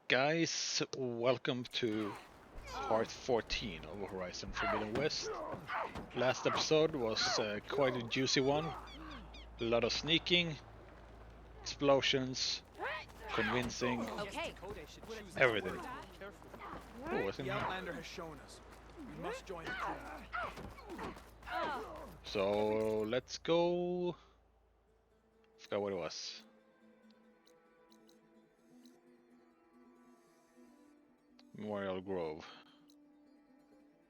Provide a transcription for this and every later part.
Guys, welcome to part 14 of Horizon Forbidden West. Last episode was quite a juicy one. A lot of sneaking, explosions, convincing, Okay. everything. Oh, what's in The here? Outlander has shown us. We must join the crew. So let's go. Forgot what it was. Memorial Grove.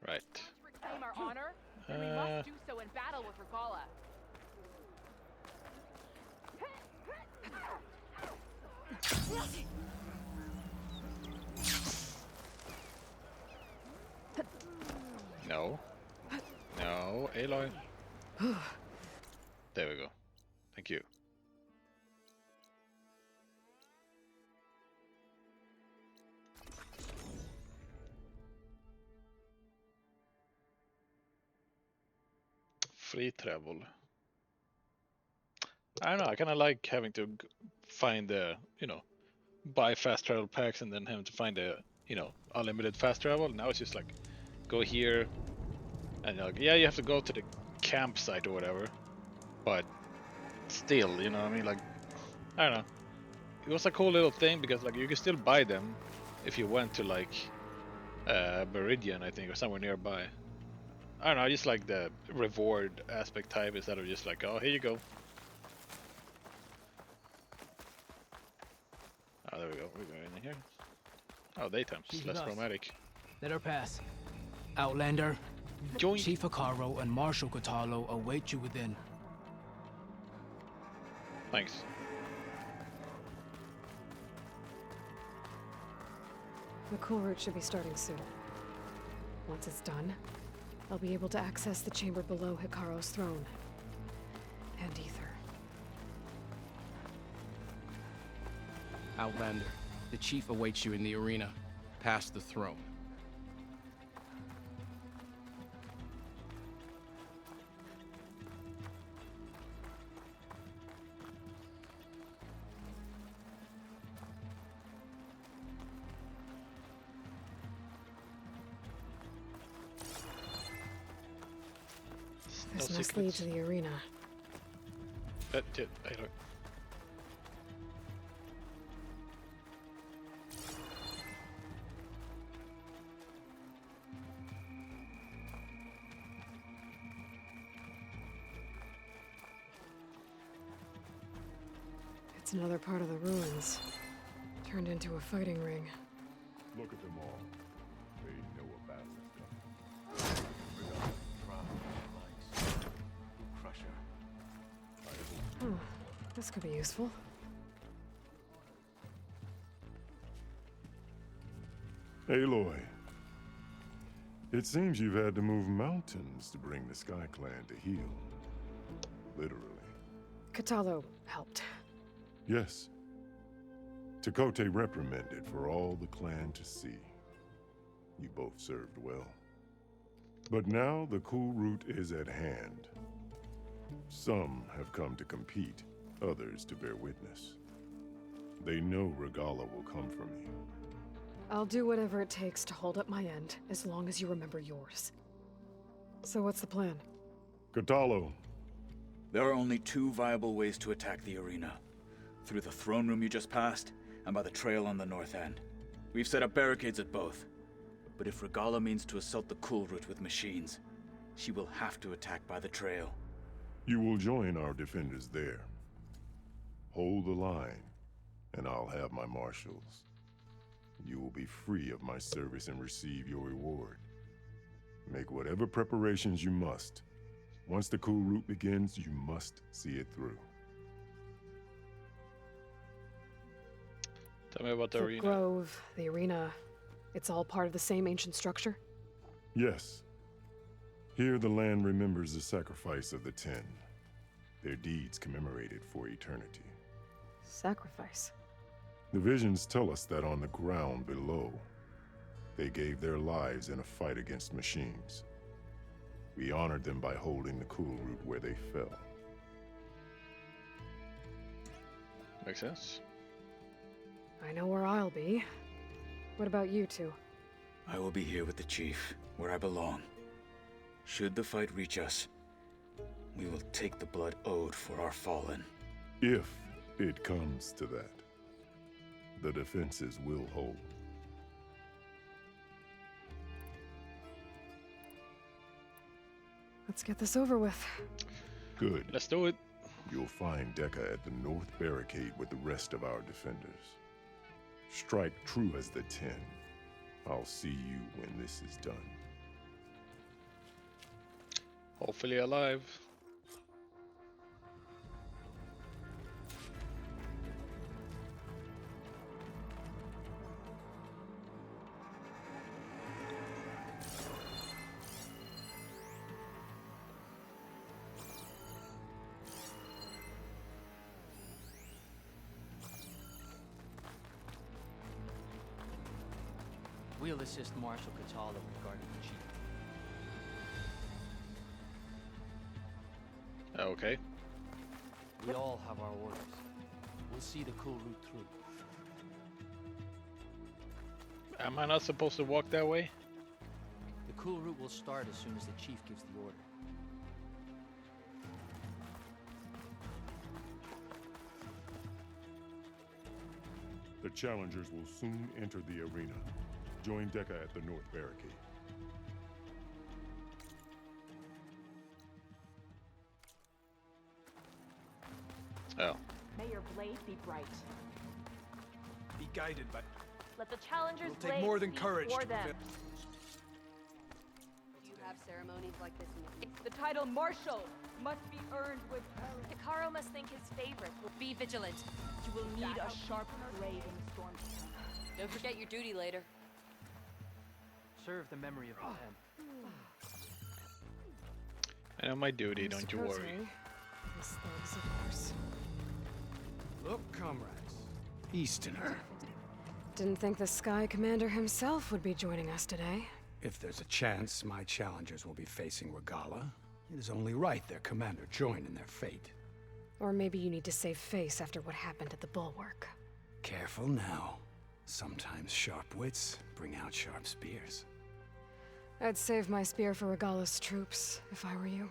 Right. Reclaim our honor, then we must do so in battle with Regala. No. No, Aloy. There we go. Thank you. Free travel. I don't know. I kind of like having to find the, buy fast travel packs and then having to find the, unlimited fast travel. Now it's just like, go here, and you're like, yeah, you have to go to the campsite or whatever, but still, you know what I mean? Like, I don't know. It was a cool little thing because like you can still buy them if you went to like Meridian, I think, or somewhere nearby. I don't know. I just like the reward aspect type instead of just like, oh, here you go. Oh, there we go. We're going in here. Oh, daytime. It's less Gus. romantic. Let her pass. Outlander, Join. Chief Hikaru and Marshal Katalo await you within. Thanks. The cool route should be starting soon. Once it's done, I'll be able to access the chamber below Hikaru's throne. And Ether. Outlander, the chief awaits you in the arena, past the throne. No This must secrets. lead to the arena. Hey, look. It's another part of the ruins. Turned into a fighting ring. Look at them all. They know a battle is coming. Oh, this could be useful. Aloy, it seems you've had to move mountains to bring the Sky Clan to heel. Literally. Katalo helped. Yes. Takote reprimanded for all the clan to see. You both served well. But now the cool route is at hand. Some have come to compete, others to bear witness. They know Regala will come for me. I'll do whatever it takes to hold up my end, as long as you remember yours. So what's the plan? Katalo, There are only two viable ways to attack the arena. Through the throne room you just passed, and by the trail on the north end. We've set up barricades at both. But if Regala means to assault the cool route with machines, she will have to attack by the trail. you will join our defenders there. Hold the line, and I'll have my marshals. You will be free of my service and receive your reward. Make whatever preparations you must. Once the cool route begins, you must see it through. Tell me about the The arena. grove, the arena, it's all part of the same ancient structure? Yes. Here the land remembers the sacrifice of the Ten. Their deeds commemorated for eternity. Sacrifice. The visions tell us that on the ground below, they gave their lives in a fight against machines. We honored them by holding the cool route where they fell. Makes sense. I know where I'll be. What about you two? I will be here with the chief, where I belong. Should the fight reach us, we will take the blood owed for our fallen. If it comes to that, the defenses will hold. Let's get this over with. Good. Let's do it. You'll find Deca at the north barricade with the rest of our defenders. Strike true as the 10. I'll see you when this is done. Hopefully alive. We'll assist Marshal Cataldo regarding the chief. Okay. We all have our orders. We'll see the cool route through. Am I not supposed to walk that way? The cool route will start as soon as the chief gives the order. The challengers will soon enter the arena. Join Deca at the north barricade. Oh. May your blade be bright. Be guided by... Let the challengers' It'll take blade more than speak courage for to them. prevent... Do you have ceremonies like this in the... The title Marshal must be earned with courage. Hikaru must think his favorite will be vigilant. You will need a sharp blade in the storm to come. Don't forget your duty later. Serve the memory of the 10. I know my duty, don't you worry. Supposedly, these thugs, of course. Look, comrades. Easterner. Didn't think the Sky Commander himself would be joining us today. If there's a chance my challengers will be facing Regala, it is only right their commander join in their fate. Or maybe you need to save face after what happened at the Bulwark. Careful now. Sometimes sharp wits bring out sharp spears. I'd save my spear for Regala's troops, if I were you.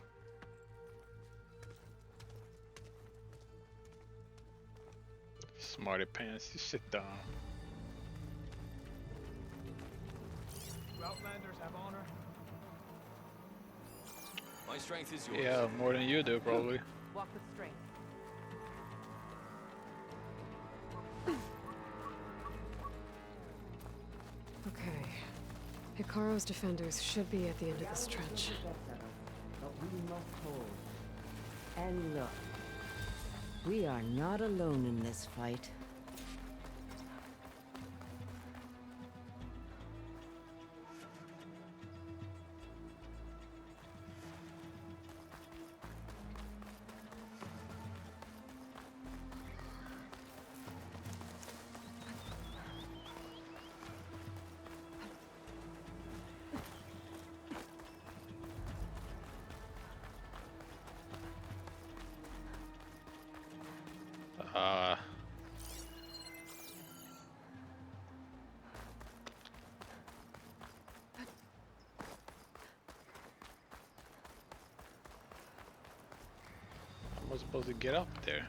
Smarty pants, you sit down. You Outlanders have honor. My strength is yours. Yeah, more than you do, probably. Walk with strength. Okay. Hikaru's defenders should be at the end of this trench. But we must hold. And look, we are not alone in this fight. How am I supposed to get up there?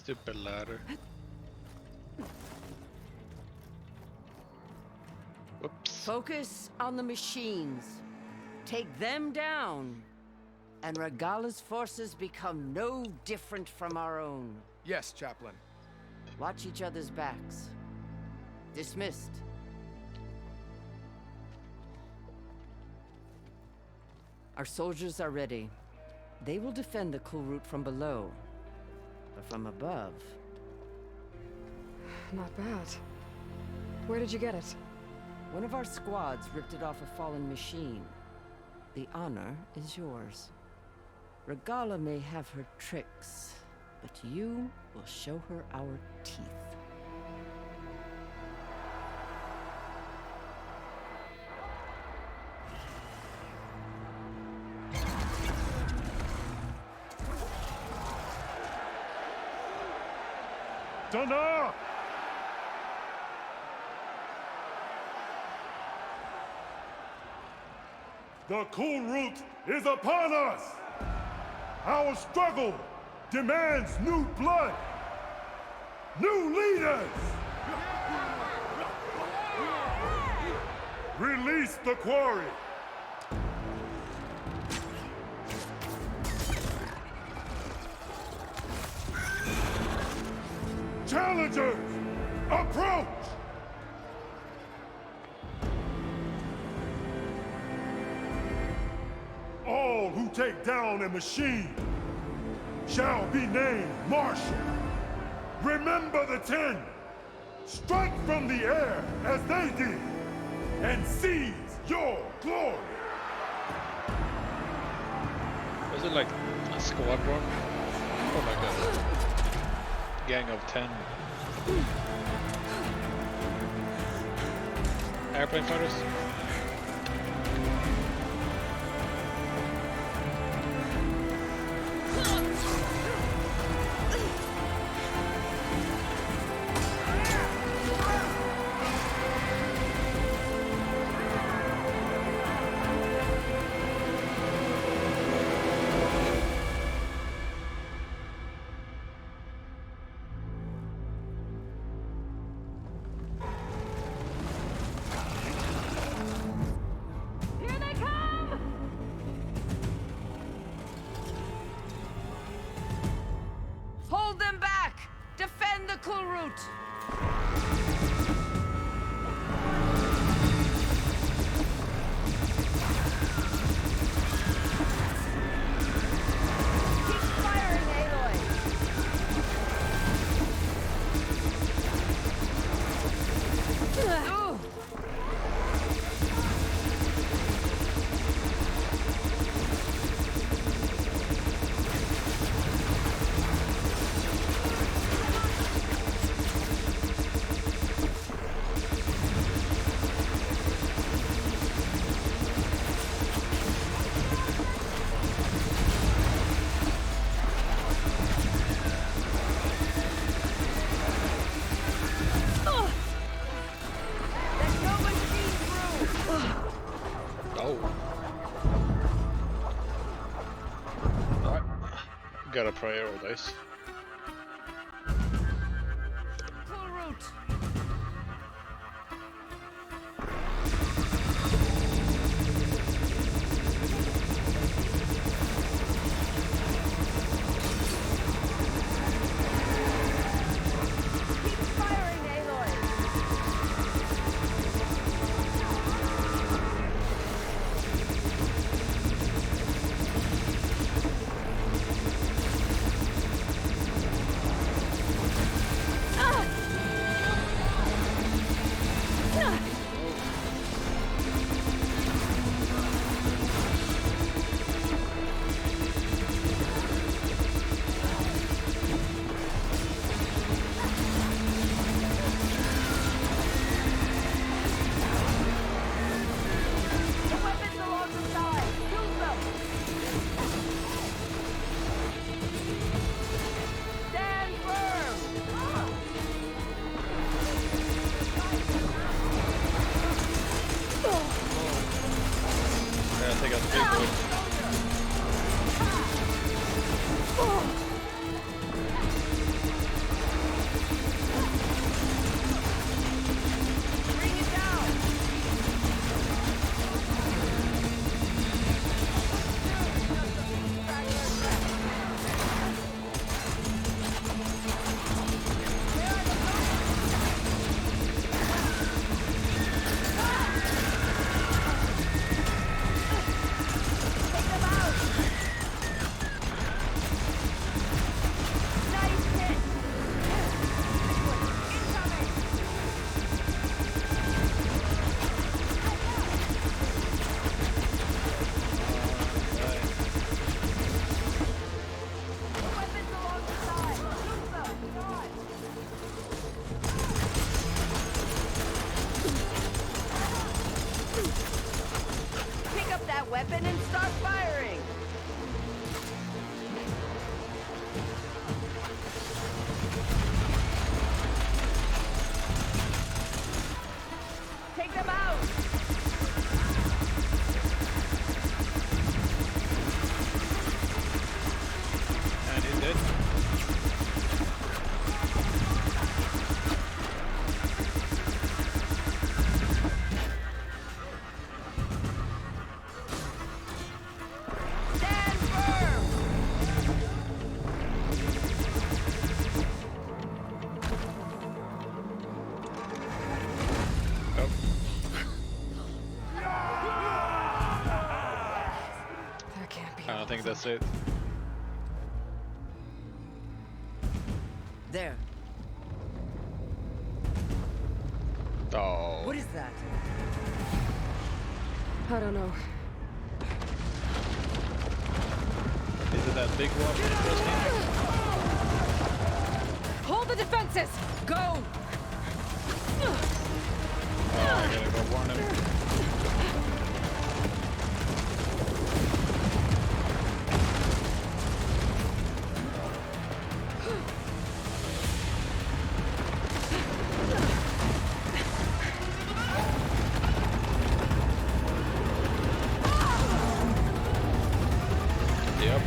Stupid ladder. Whoops. Focus on the machines. Take them down. And Regala's forces become no different from our own. Yes, Chaplain. Watch each other's backs. Dismissed. Our soldiers are ready. They will defend the cool route from below. But from above... Not bad. Where did you get it? One of our squads ripped it off a fallen machine. The honor is yours. Regala may have her tricks, but you will show her our teeth. Dana! The cool route is upon us! Our struggle demands new blood! New leaders! Release the quarry! Challengers, approach! All who take down a machine shall be named Marshal. Remember the 10. Strike from the air as they did, and seize your glory. Was it like a squadron? Oh my god. Gang of 10. Airplane fighters? Hold them back! Defend the cool route! Keep firing, Aloy! Ooh. Gotta prioritize. Cool route! Keep firing, Aloy! The weapons along the side! Use them! Stand firm! Yeah, take out the big boy. weapon and start firing! Take them out! And he's dead. Stand firm! That can't be. I don't think that's it. There. Oh. What is that? I don't know. Is it that big one? Hold the defenses! Go! Oh, I gotta go warn him. Yep.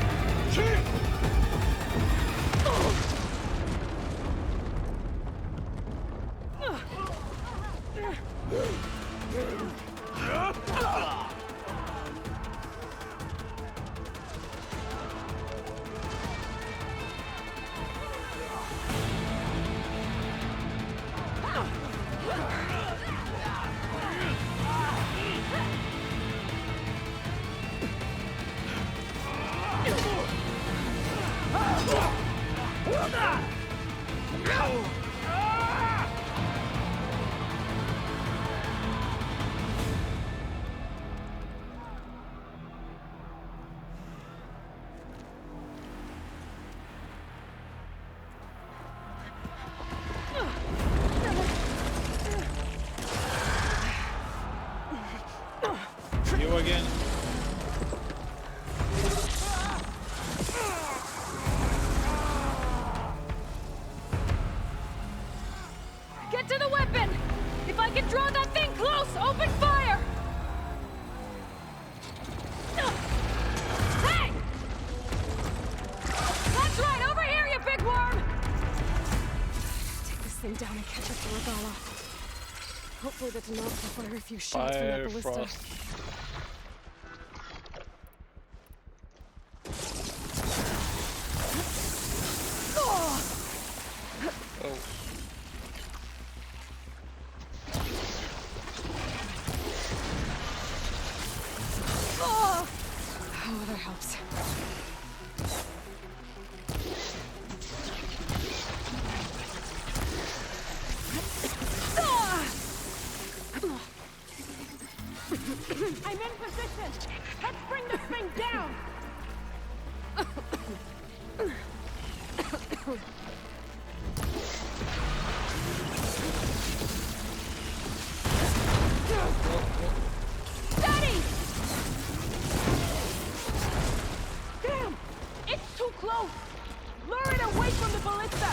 You again. Get to the weapon! If I can draw that thing close, open fire! Hey! That's right, over here, you big worm! Take this thing down and catch up to Regala. Hopefully that's enough to fire a few shots from that Fire ballista. frost. Oh! Oh. Oh! Oh, that helps. I'm in position. Let's bring this thing down. Steady! Damn! It's too close. Lure it away from the ballista.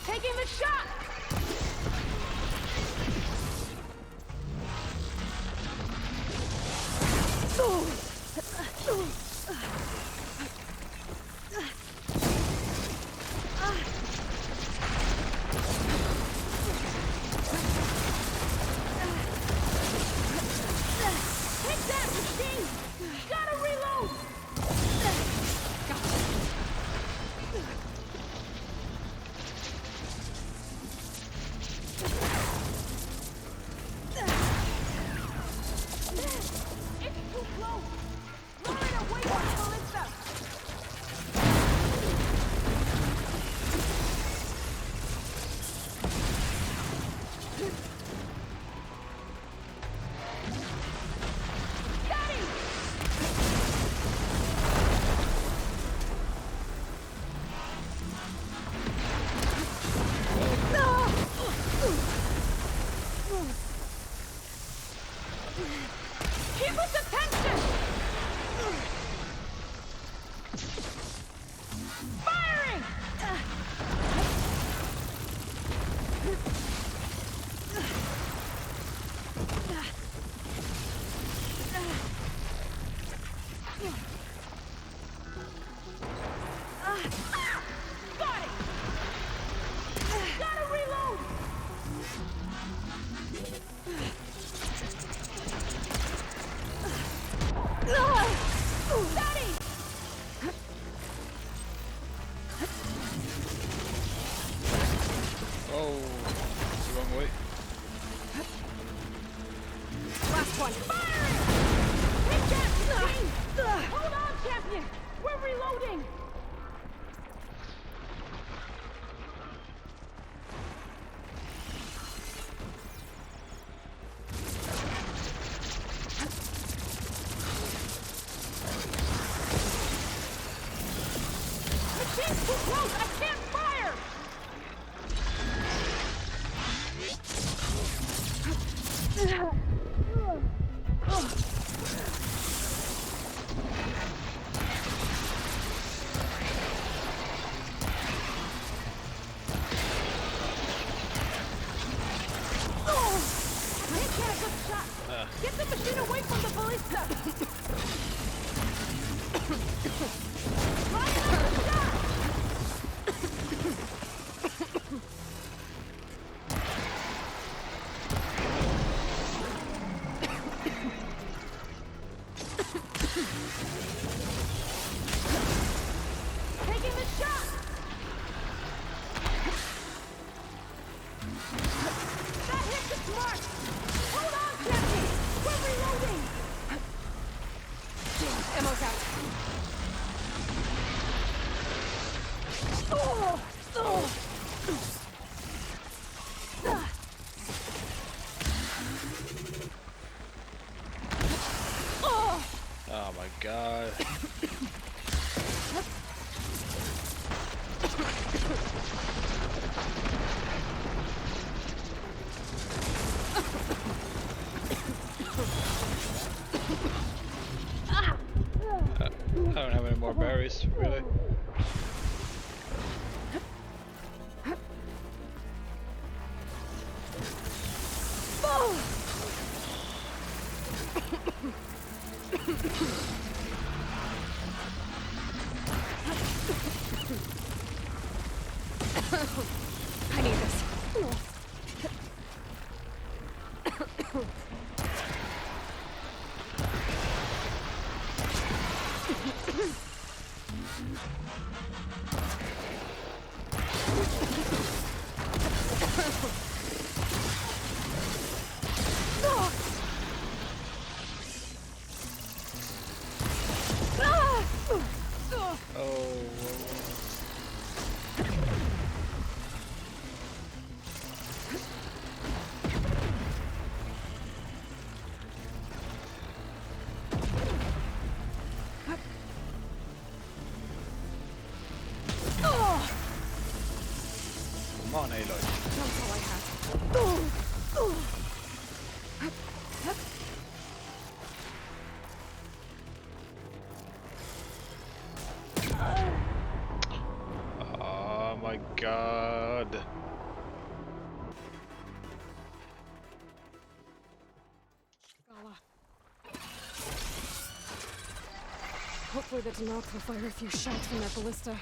Taking the shot. Keep us attention! Firing! Got it! Gotta reload! Daddy! Oh, it's the wrong way. Last one. Firing! Hit that! Hold on, champion! We're reloading! Machine's too close! I can't fire! Hit that good shot! Get the machine away from the ballista! Line up the shot! Taking the shot! That hit the mark! Hold on, Captain! We're reloading! Damn, ammo's out. Oh! Oh! Oh! Oh my god. I don't have any more berries, really. I need this. Come on, Aloy. That's all I have. Oh my god. GAIA. Hopefully the Denox will fire a few shots from their ballista.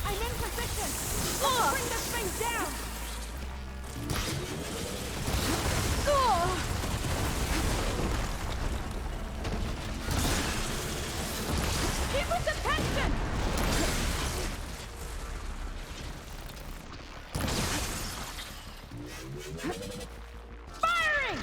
I'm in position! Let's bring this thing down! Keep us attention! Firing!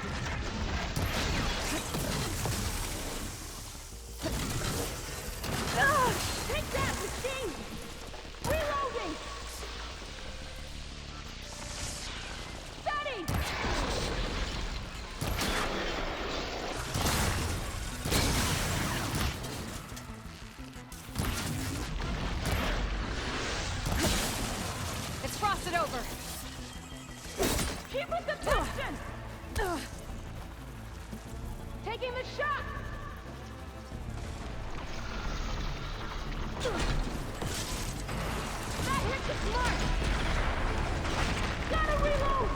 Taking the shot! That hit the mark! Gotta reload!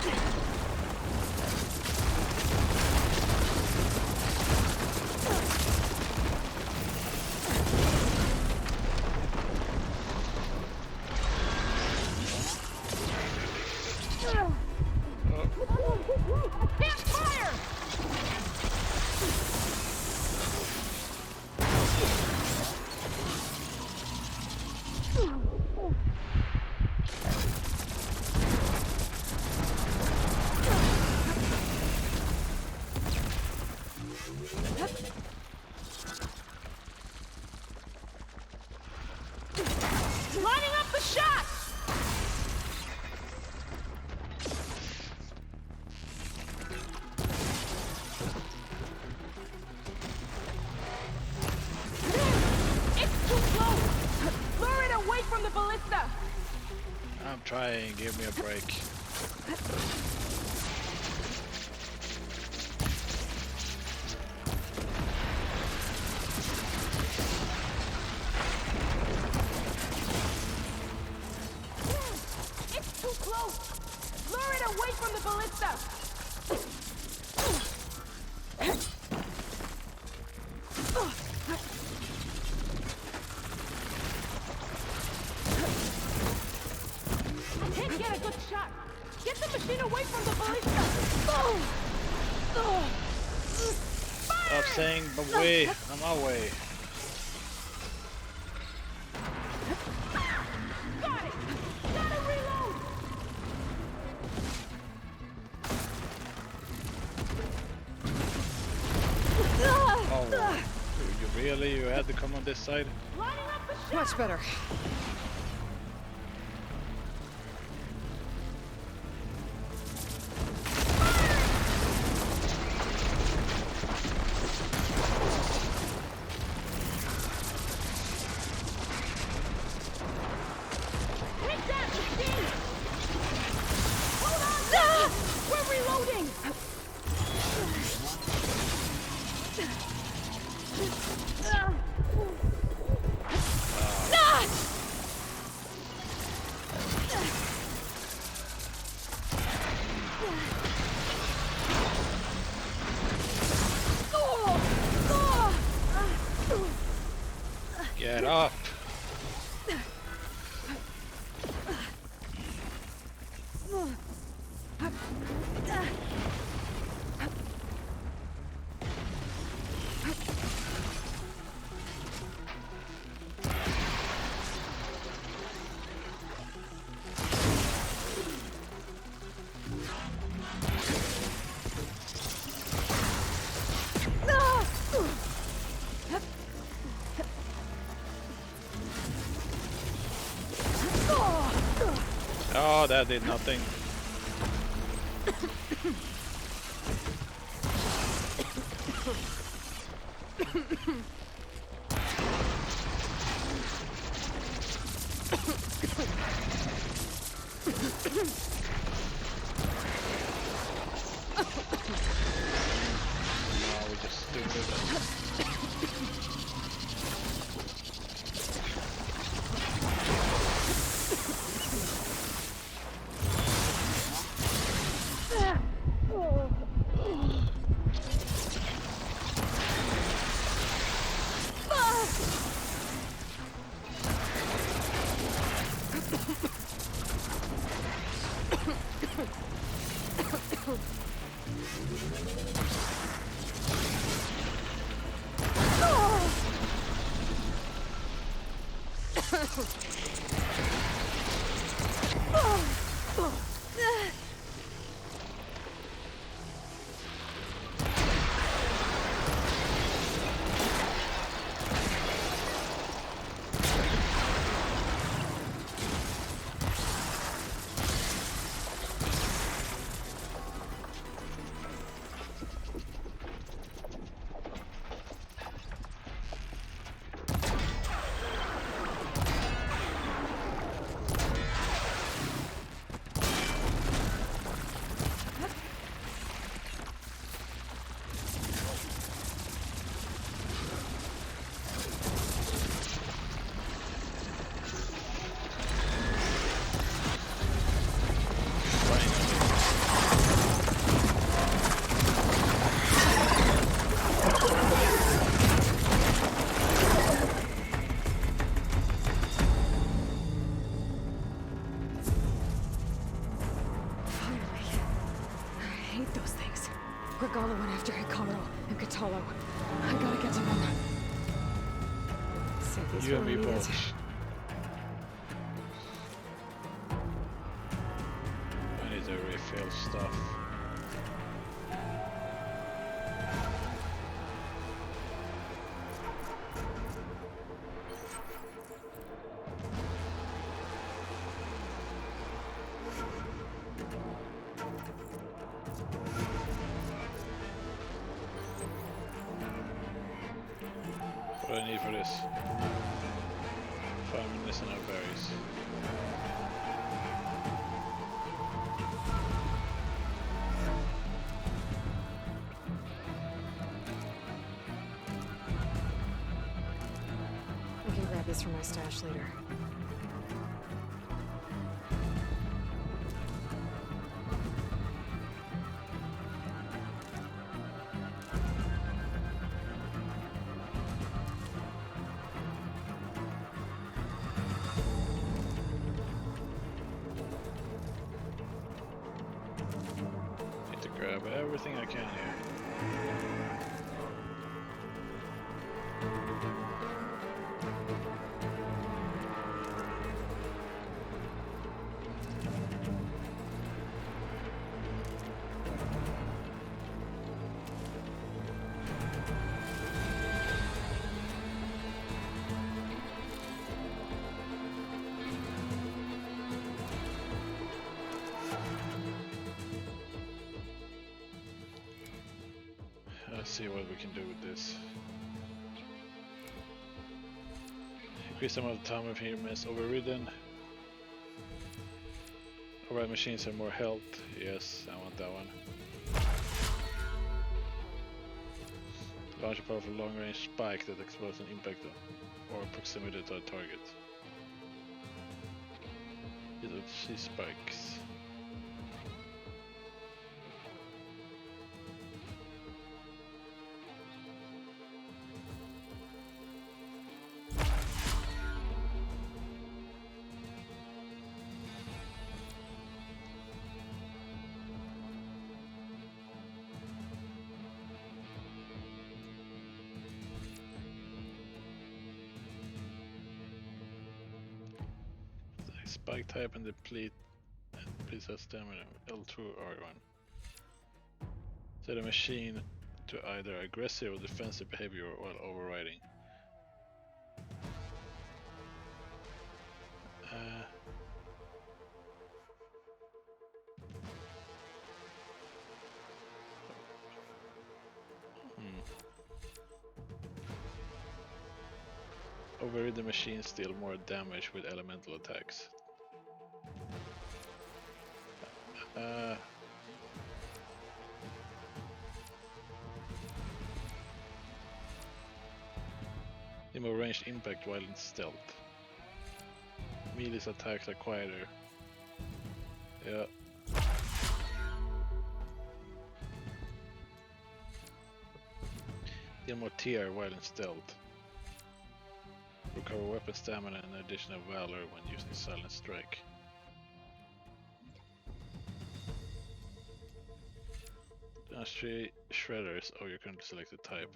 Can't fire! Lining up the shot! It's too close! Lure it away from the ballista! I'm trying. Give me a break. It's too close! Lure it away from the ballista! Can't get a good shot! Get the machine away from the ballista! Stop saying away. I'm away. Got it! Gotta reload! Oh, you had to come on this side? Lining up the shot! Much better. Take that, machine! Hold on! We're reloading! Get up. Oh, that did nothing. No, we just stupid. Regala went after Hikaru and Katalo. I gotta get to them. Save these You and me Iranians. both. I need to refill stuff. What do I need for this? 5 minutes and our berries. I can grab this from my stash later. Need to grab everything I can here. Let's see what we can do with this. Increase the amount of time of humans overridden. Alright, machines have more health. Yes, I want that one. Launch a powerful long-range spike that explodes an impact or proximity to a target. These are sea spikes. Spike type and deplete please have stamina L2 R1. Set a machine to either aggressive or defensive behavior while overriding. Override the machines deal more damage with elemental attacks. The more ranged impact while in stealth. Melee's attacks are quieter. Yeah. Deal more tear while in stealth. Recover weapon stamina and additional valor when using silent strike. Dash 3 shredders of your currently selected type.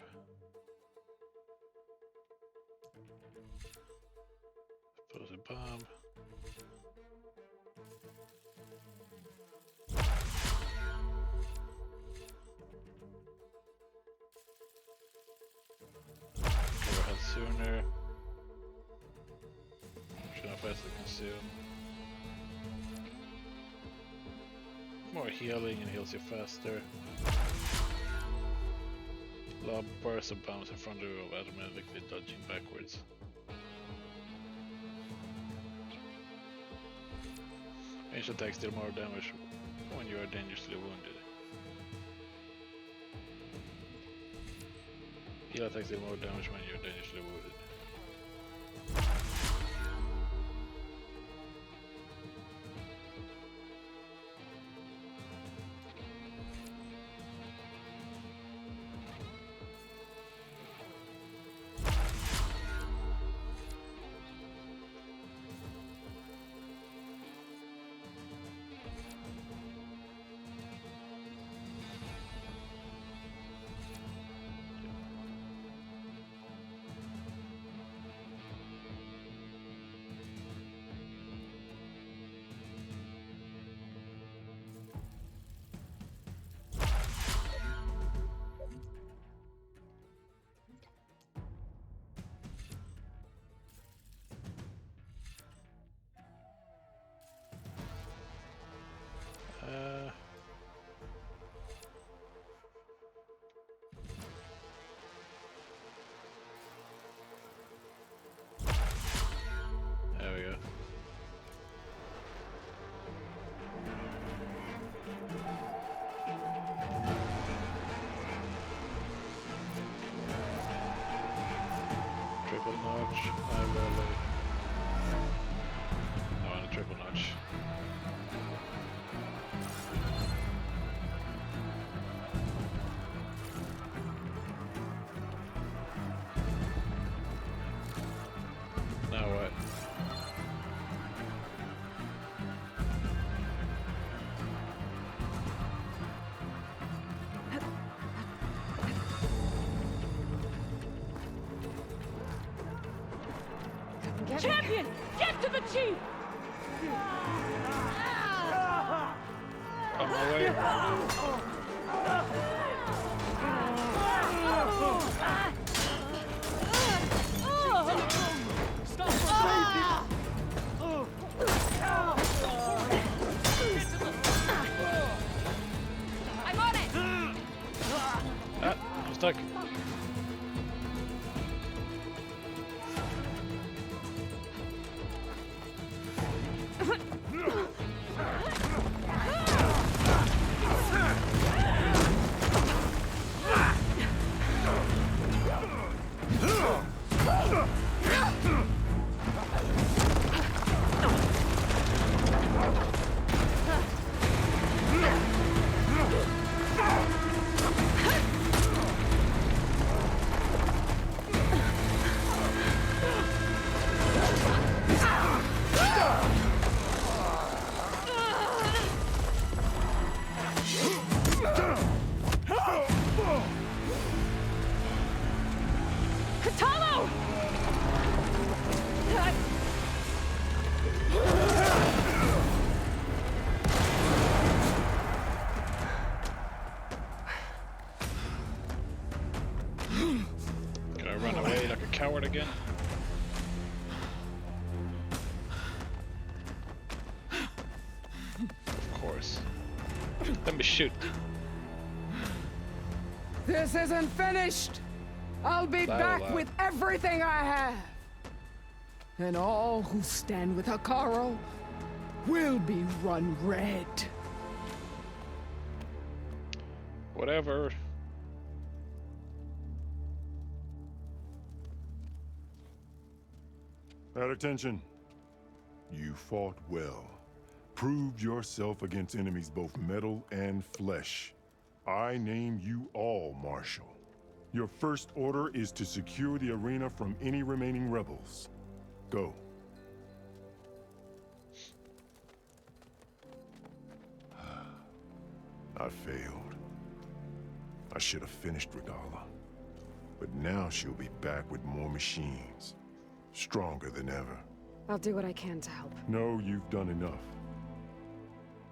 Pose a bomb. Recover health sooner. Should have faster consume. More healing and heals you faster. Lob bursts of bombs in front of you while automatically dodging backwards. Range attacks deal more damage when you are dangerously wounded. Heal attacks deal more damage when you are dangerously wounded. triple notch. I will. I want a triple notch. Now what? Champion, get to the chief! On my way. I'm on it! Ah, I'm stuck. Katalo! Can I run away like a coward again? Of course. Let me shoot. This isn't finished! I'll be back with everything I have! And all who stand with Hekarro will be run red. Whatever. At attention. You fought well. Proved yourself against enemies both metal and flesh. I name you all Marshal. Your first order is to secure the arena from any remaining rebels. Go. I failed. I should have finished Regala. But now she'll be back with more machines. Stronger than ever. I'll do what I can to help. No, you've done enough.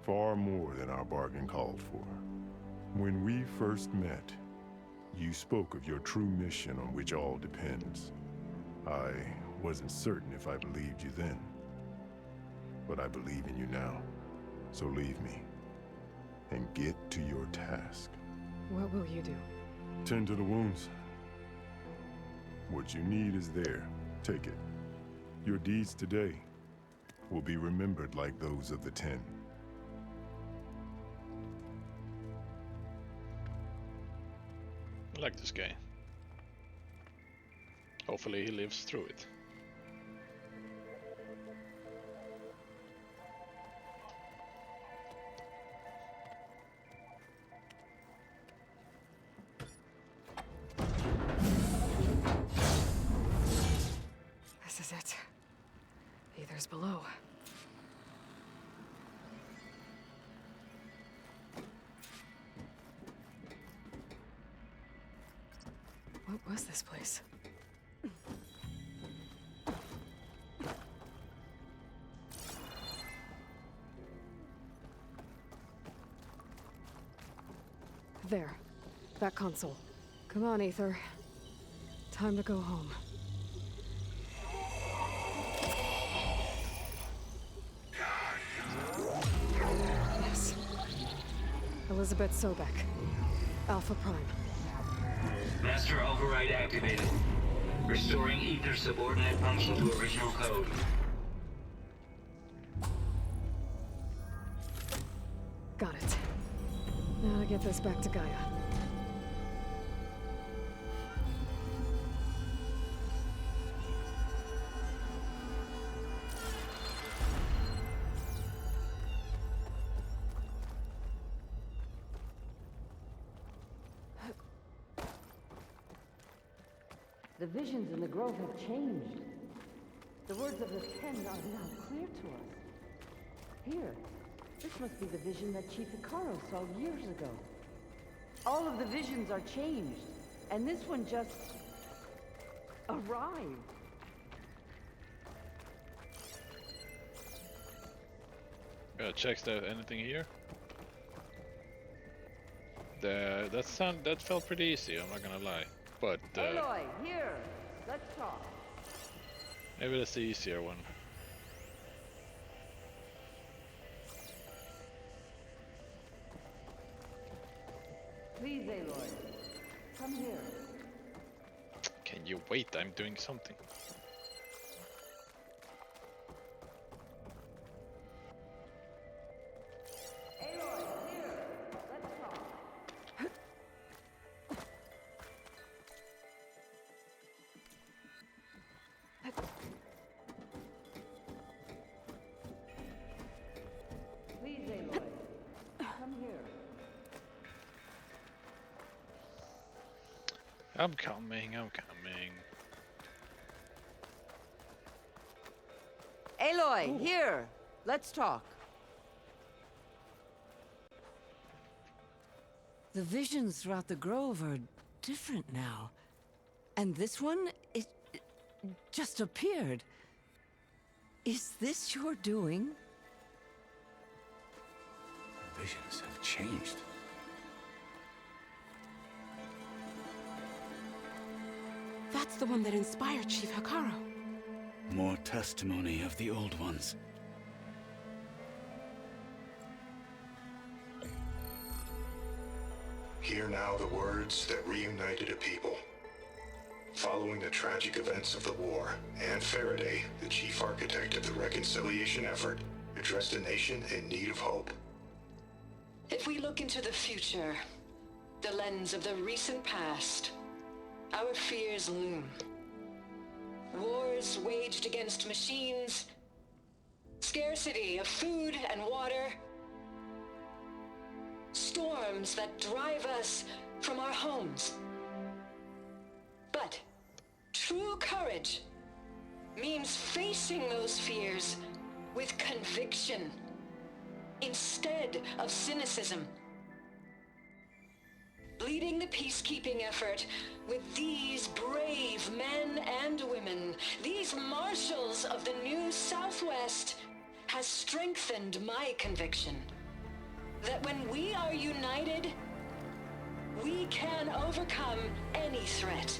Far more than our bargain called for. When we first met, you spoke of your true mission on which all depends. I wasn't certain if I believed you then. But I believe in you now. So leave me. And get to your task. What will you do? Tend to the wounds. What you need is there. Take it. Your deeds today will be remembered like those of the 10. I like this guy. Hopefully he lives through it. This is it. Aether's below. What was this place? There. That console. Come on, Aether. Time to go home. Yes. Elizabeth Sobek. Alpha Prime. Master override activated. Restoring Ether subordinate function to original code. Got it. Now to get this back to Gaia. The visions in the grove have changed. The words of the Ten are now clear to us. Here, this must be the vision that Chief Hikaru saw years ago. All of the visions are changed, and this one just arrived. Check there anything here. That felt pretty easy. I'm not gonna lie, but Aloy, here, let's talk. maybe that's the easier one. Please, Aloy, come here. Can you wait? I'm doing something. Aloy, here, let's talk. Please, Aloy, come here. I'm coming. I'm coming. Aloy, here, let's talk. The visions throughout the grove are different now. And this one, it just appeared. Is this your doing? Visions have changed. That's the one that inspired Chief Hikaru. More testimony of the old ones. Hear now the words that reunited a people. Following the tragic events of the war, Anne Faraday, the chief architect of the reconciliation effort, addressed a nation in need of hope. If we look into the future, the lens of the recent past, our fears loom. Wars waged against machines, scarcity of food and water, storms that drive us from our homes. But true courage means facing those fears with conviction instead of cynicism. Leading the peacekeeping effort with these brave men and women, these marshals of the new Southwest, has strengthened my conviction that when we are united, we can overcome any threat.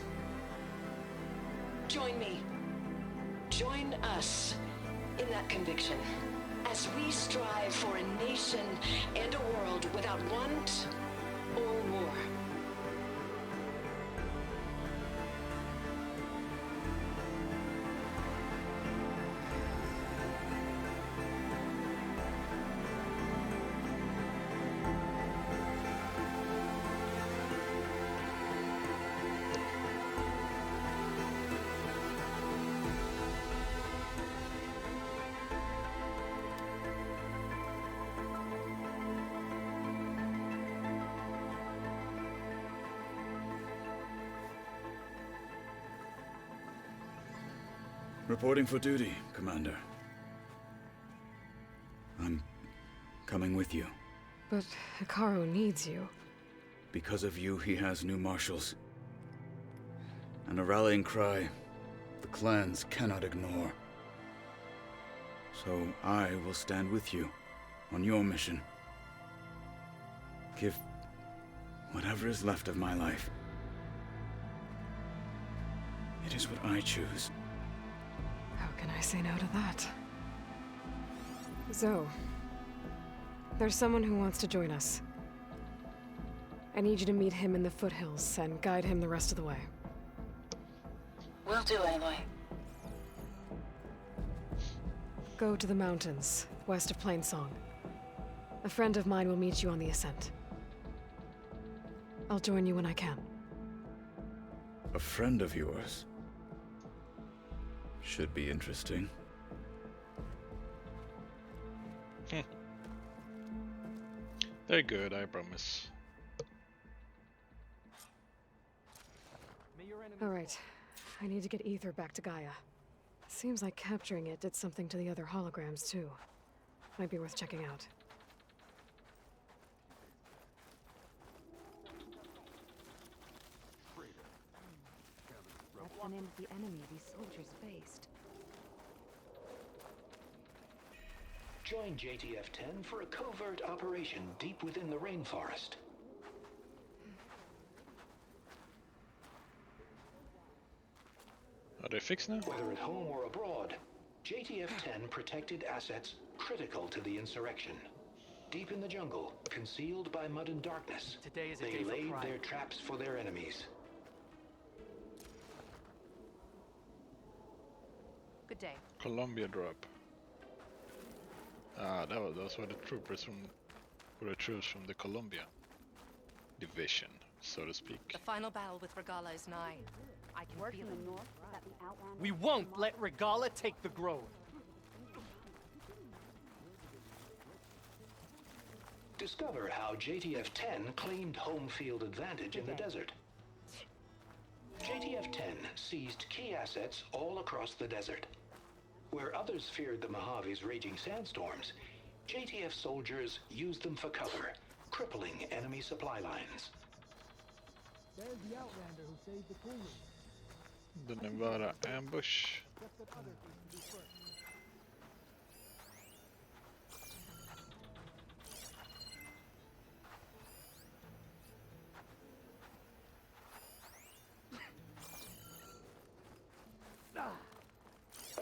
Join me. Join us in that conviction as we strive for a nation and a world without want or war. Reporting for duty, Commander. I'm coming with you. But Hikaru needs you. Because of you, he has new marshals. And a rallying cry the clans cannot ignore. So I will stand with you on your mission. Give whatever is left of my life. It is what I choose. How can I say no to that? Zoe, there's someone who wants to join us. I need you to meet him in the foothills and guide him the rest of the way. Will do, Aloy. Go to the mountains, west of Plainsong. A friend of mine will meet you on the ascent. I'll join you when I can. A friend of yours? Should be interesting. They're good, I promise. All right. I need to get Ether back to Gaia. Seems like capturing it did something to the other holograms, too. Might be worth checking out. That's the name of the enemy these soldiers faced. Join JTF-10 for a covert operation deep within the rainforest. Are they fixed now? Whether at home or abroad, JTF-10 protected assets critical to the insurrection. Deep in the jungle, concealed by mud and darkness, Today is a they day for laid pride. their traps for their enemies. Good day. Columbia drop. Ah, those were the troopers from, were the troops from the Columbia division, so to speak. The final battle with Regala is nigh. I can feel it. We won't let Regala take the Grove. Discover how JTF-10 claimed home field advantage in the desert. JTF-10 seized key assets all across the desert. Where others feared the Mojave's raging sandstorms, JTF soldiers used them for cover, crippling enemy supply lines. There's the Outlander who saved the cool room. The Nevada ambush.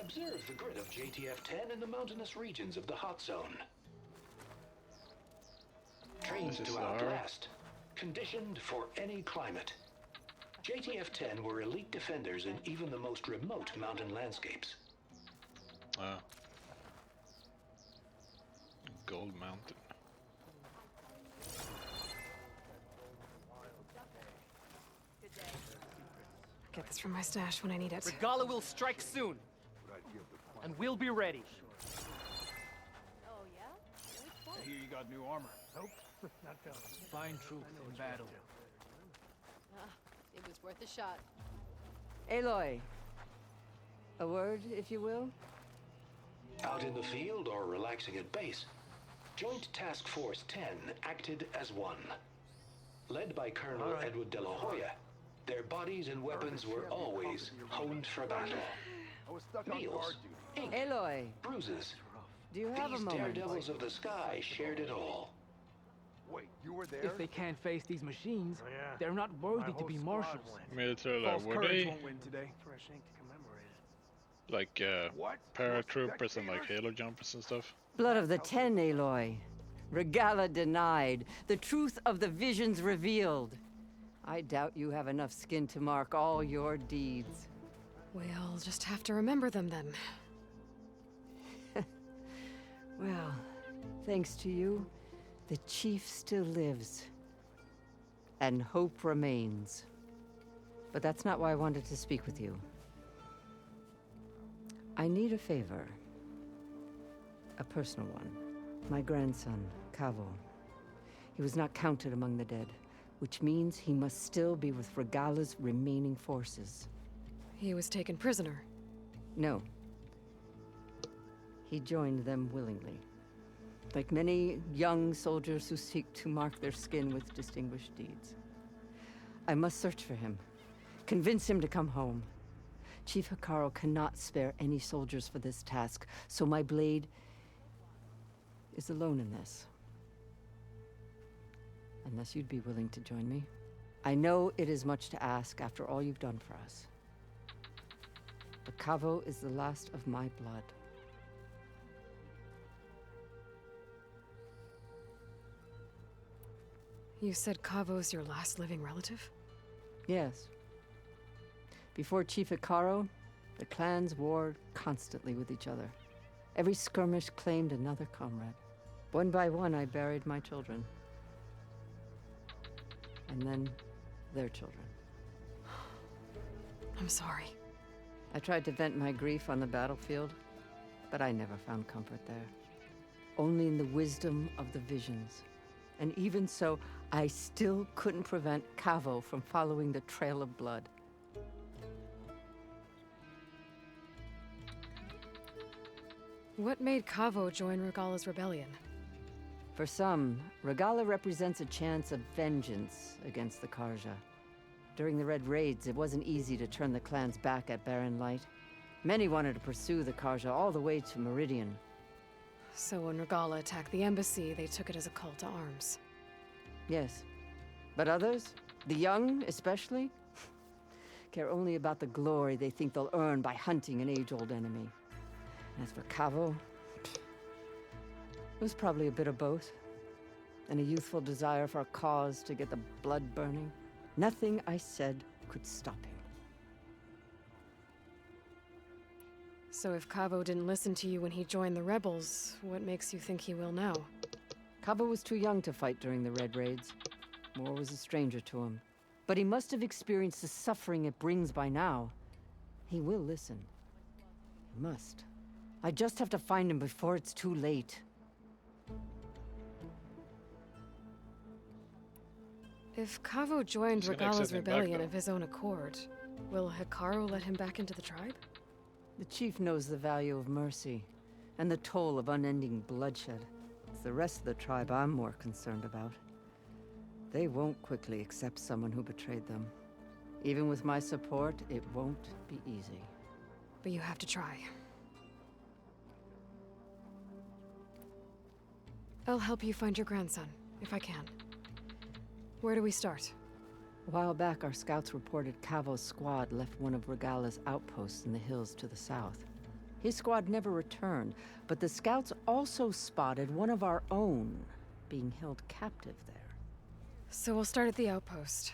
Observe the grid of JTF-10 in the mountainous regions of the hot zone. Trained to outlast, conditioned for any climate. JTF-10 were elite defenders in even the most remote mountain landscapes. Ah. Gold Mountain. Get this from my stash when I need it. Regala will strike soon. And we'll be ready. Oh, yeah? I hear you got new armor. Nope, not telling. Find truth in battle. It was worth a shot. Aloy. A word, if you will? Out in the field or relaxing at base, Joint Task Force 10 acted as one. Led by Colonel Edward De La Hoya, their bodies and weapons were always honed for battle. Meals, ink, Aloy, bruises. do you have a These moment? daredevils of the sky shared it all. Wait, you were there? If they can't face these machines, they're not worthy to be marshals. Military, like, False were courage they won't win today. Fresh ink to commemorate it. like paratroopers and like halo jumpers and stuff? Blood of the Ten, Aloy. Regala denied. The truth of the visions revealed. I doubt you have enough skin to mark all your deeds. We'll just have to remember them then. Well, thanks to you, the Chief still lives. And hope remains. But that's not why I wanted to speak with you. I need a favor. A personal one. My grandson, Cavo. He was not counted among the dead, which means he must still be with Regala's remaining forces. He was taken prisoner. No. He joined them willingly. Like many young soldiers who seek to mark their skin with distinguished deeds. I must search for him. Convince him to come home. Chief Hekarro cannot spare any soldiers for this task, so my blade is alone in this. Unless you'd be willing to join me. I know it is much to ask after all you've done for us. But Cavo is the last of my blood. You said Cavo's your last living relative? Yes. Before Chief Hekarro, the clans warred constantly with each other. Every skirmish claimed another comrade. One by one, I buried my children. And then their children. I'm sorry. I tried to vent my grief on the battlefield, but I never found comfort there. Only in the wisdom of the visions. And even so, I still couldn't prevent Cavo from following the trail of blood. What made Kavo join Regala's rebellion? For some, Regala represents a chance of vengeance against the Karja. During the Red Raids, it wasn't easy to turn the clans back at Barren Light. Many wanted to pursue the Karja all the way to Meridian. So when Regala attacked the embassy, they took it as a call to arms. Yes. But others, the young especially, care only about the glory they think they'll earn by hunting an age-old enemy. As for Kavo, it was probably a bit of both. And a youthful desire for a cause to get the blood burning. Nothing I said could stop him. So if Kavo didn't listen to you when he joined the rebels, what makes you think he will now? Kavo was too young to fight during the Red Raids. War was a stranger to him. But he must have experienced the suffering it brings by now. He will listen. He must. I just have to find him before it's too late. If Kavo joined He's gonna accept Regala's him back, rebellion though. of his own accord, will Hikaru let him back into the tribe? The chief knows the value of mercy, and the toll of unending bloodshed. It's the rest of the tribe I'm more concerned about. They won't quickly accept someone who betrayed them. Even with my support, it won't be easy. But you have to try. I'll help you find your grandson, if I can. Where do we start? A while back, our scouts reported Kavo's squad left one of Regala's outposts in the hills to the south. His squad never returned, but the scouts also spotted one of our own being held captive there. So we'll start at the outpost.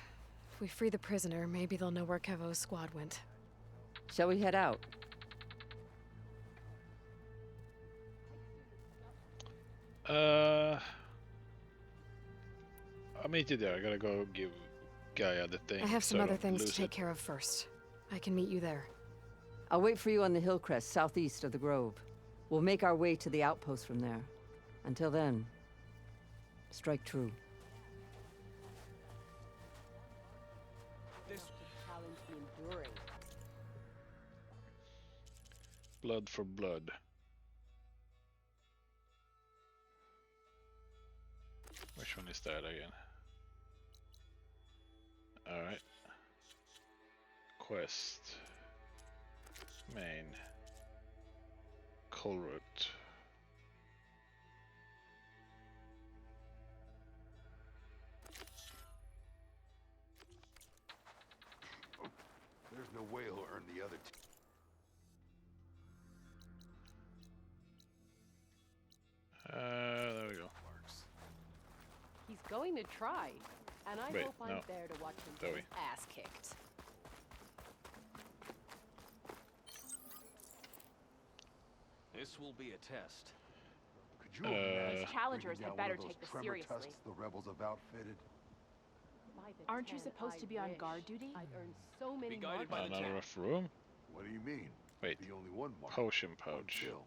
If we free the prisoner, maybe they'll know where Kavo's squad went. Shall we head out? I'll meet you there. I gotta go give Gaia the thing. I have some so I other don't things to lose take it. care of first. I can meet you there. I'll wait for you on the hill crest southeast of the grove. We'll make our way to the outpost from there. Until then, strike true. Blood for blood. Which one is that again? Alright. Quest. Main. Coal route. There's no way he'll earn the other two. There we go. He's going to try, and I Wait, hope I'm no. there to watch him There get we- his ass kicked. This will be a test. Could you imagine challengers bringing had down better one of those take this tremor seriously. tusks the rebels have outfitted? By the Aren't you 10, supposed to I be on wish guard duty? I'd earned so many Be guided by the Another town. rough room? What do you mean? Wait. The only one mark. Potion pouch. Chill.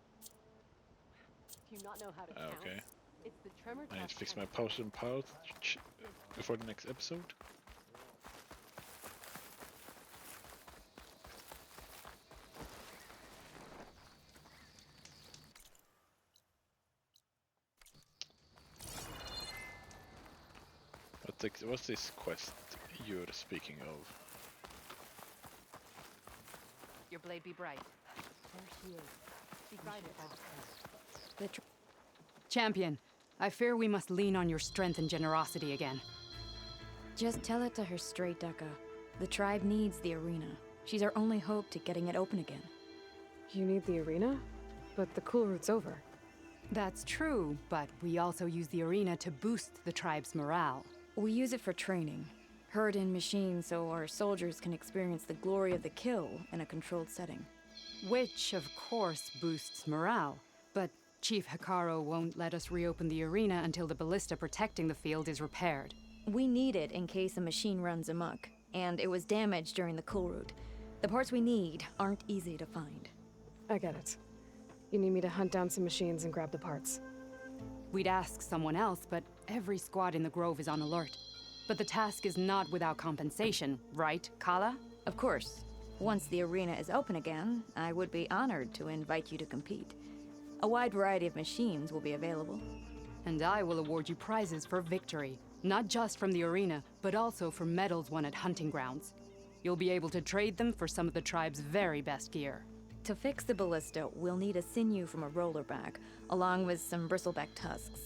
Do you not know how to count? Okay. It's the tremor I need to test fix and my potion pouch before the next episode. What's this quest you're speaking of? Your blade be bright. There she is. Be guided by the test. Champion, I fear we must lean on your strength and generosity again. Just tell it to her straight, Ducka. The tribe needs the arena. She's our only hope to getting it open again. You need the arena? But the cool route's over. That's true, but we also use the arena to boost the tribe's morale. We use it for training. Herd in machines so our soldiers can experience the glory of the kill in a controlled setting. Which, of course, boosts morale. But Chief Hikaru won't let us reopen the arena until the ballista protecting the field is repaired. We need it in case a machine runs amok, and it was damaged during the cool route. The parts we need aren't easy to find. I get it. You need me to hunt down some machines and grab the parts. We'd ask someone else, but every squad in the Grove is on alert. But the task is not without compensation, right, Kala? Of course. Once the arena is open again, I would be honored to invite you to compete. A wide variety of machines will be available. And I will award you prizes for victory, not just from the arena, but also for medals won at hunting grounds. You'll be able to trade them for some of the tribe's very best gear. To fix the ballista, we'll need a sinew from a rollerback, along with some bristleback tusks.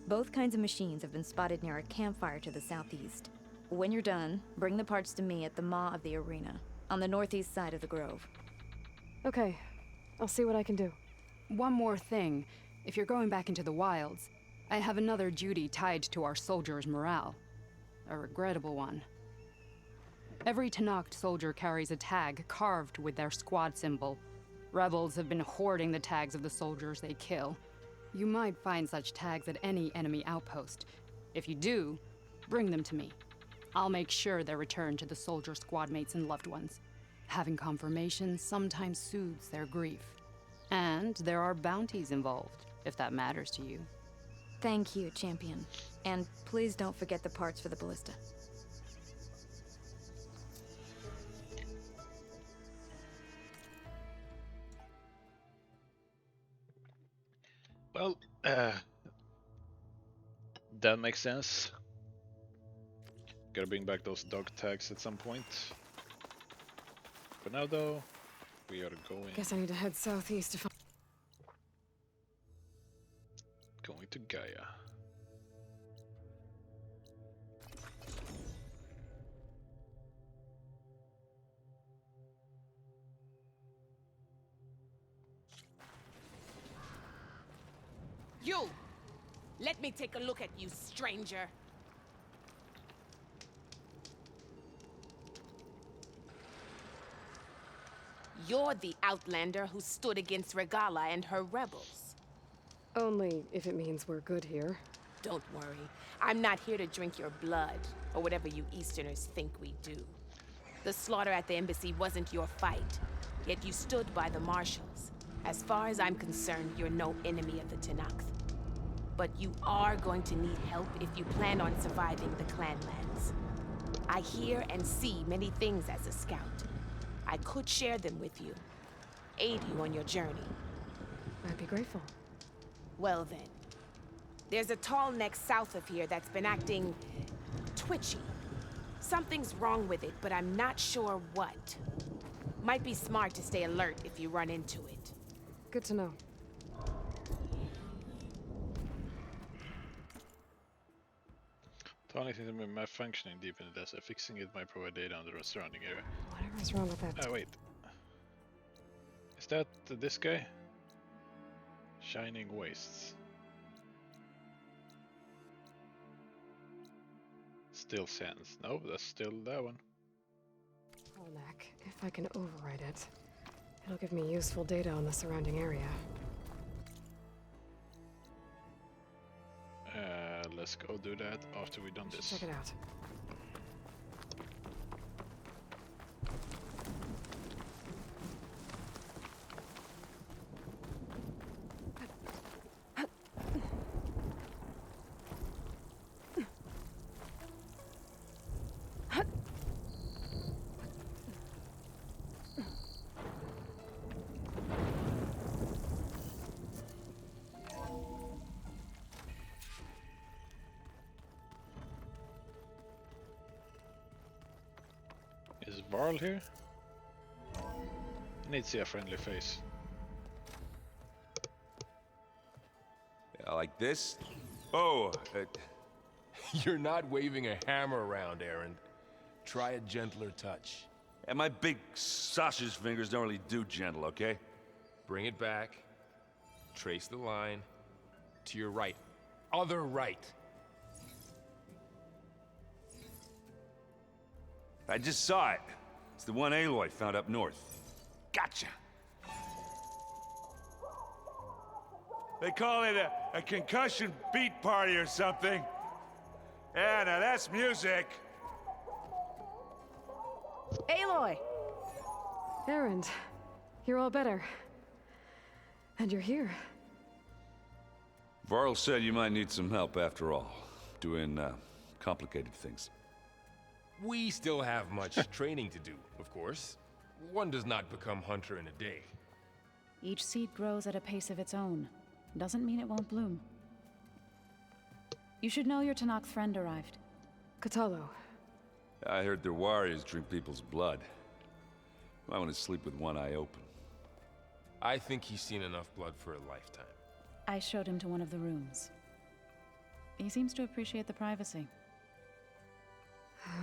Both kinds of machines have been spotted near a campfire to the southeast. When you're done, bring the parts to me at the maw of the arena, on the northeast side of the grove. Okay, I'll see what I can do. One more thing. If you're going back into the wilds, I have another duty tied to our soldiers' morale. A regrettable one. Every Tenakth soldier carries a tag carved with their squad symbol. Rebels have been hoarding the tags of the soldiers they kill. You might find such tags at any enemy outpost. If you do, bring them to me. I'll make sure they're returned to the soldier squad mates and loved ones. Having confirmation sometimes soothes their grief. And there are bounties involved, if that matters to you. Thank you, Champion. And please don't forget the parts for the ballista. Well, that makes sense. Gotta bring back those dog tags at some point. For now, though, we are going. Guess I need to head southeast to find. Going to GAIA. You! Let me take a look at you, stranger. You're the Outlander who stood against Regala and her rebels. Only if it means we're good here. Don't worry. I'm not here to drink your blood, or whatever you Easterners think we do. The slaughter at the embassy wasn't your fight, yet you stood by the marshals. As far as I'm concerned, you're no enemy of the Tenakth. But you are going to need help if you plan on surviving the clanlands. I hear and see many things as a scout. I could share them with you, aid you on your journey. I'd be grateful. Well then, there's a tall neck south of here that's been acting twitchy. Something's wrong with it, but I'm not sure what. Might be smart to stay alert if you run into it. Good to know. The only thing that made my functioning deep in the desert, fixing it might provide data on the surrounding area. Whatever's wrong with that. Oh wait. Is that this guy? Shining Wastes. Still Sands. No, that's still that one. Almanac. If I can override it, it'll give me useful data on the surrounding area. Let's go do that after we've done this. Check it out. Is Varl here? I need to see a friendly face. Yeah, like this? Oh, You're not waving a hammer around, Aaron. Try a gentler touch. and my big sausage fingers don't really do gentle, okay? Bring it back. Trace the line. To your right. Other right. I just saw it. It's the one Aloy found up north. Gotcha! They call it a concussion beat party or something. Yeah, now that's music. Aloy! Erend, you're all better. And you're here. Varl said you might need some help after all. Doing, complicated things. We still have much training to do, of course. One does not become hunter in a day. Each seed grows at a pace of its own. Doesn't mean it won't bloom. You should know your Tanakh friend arrived. Katalo. I heard their warriors drink people's blood. I want to sleep with one eye open. I think he's seen enough blood for a lifetime. I showed him to one of the rooms. He seems to appreciate the privacy.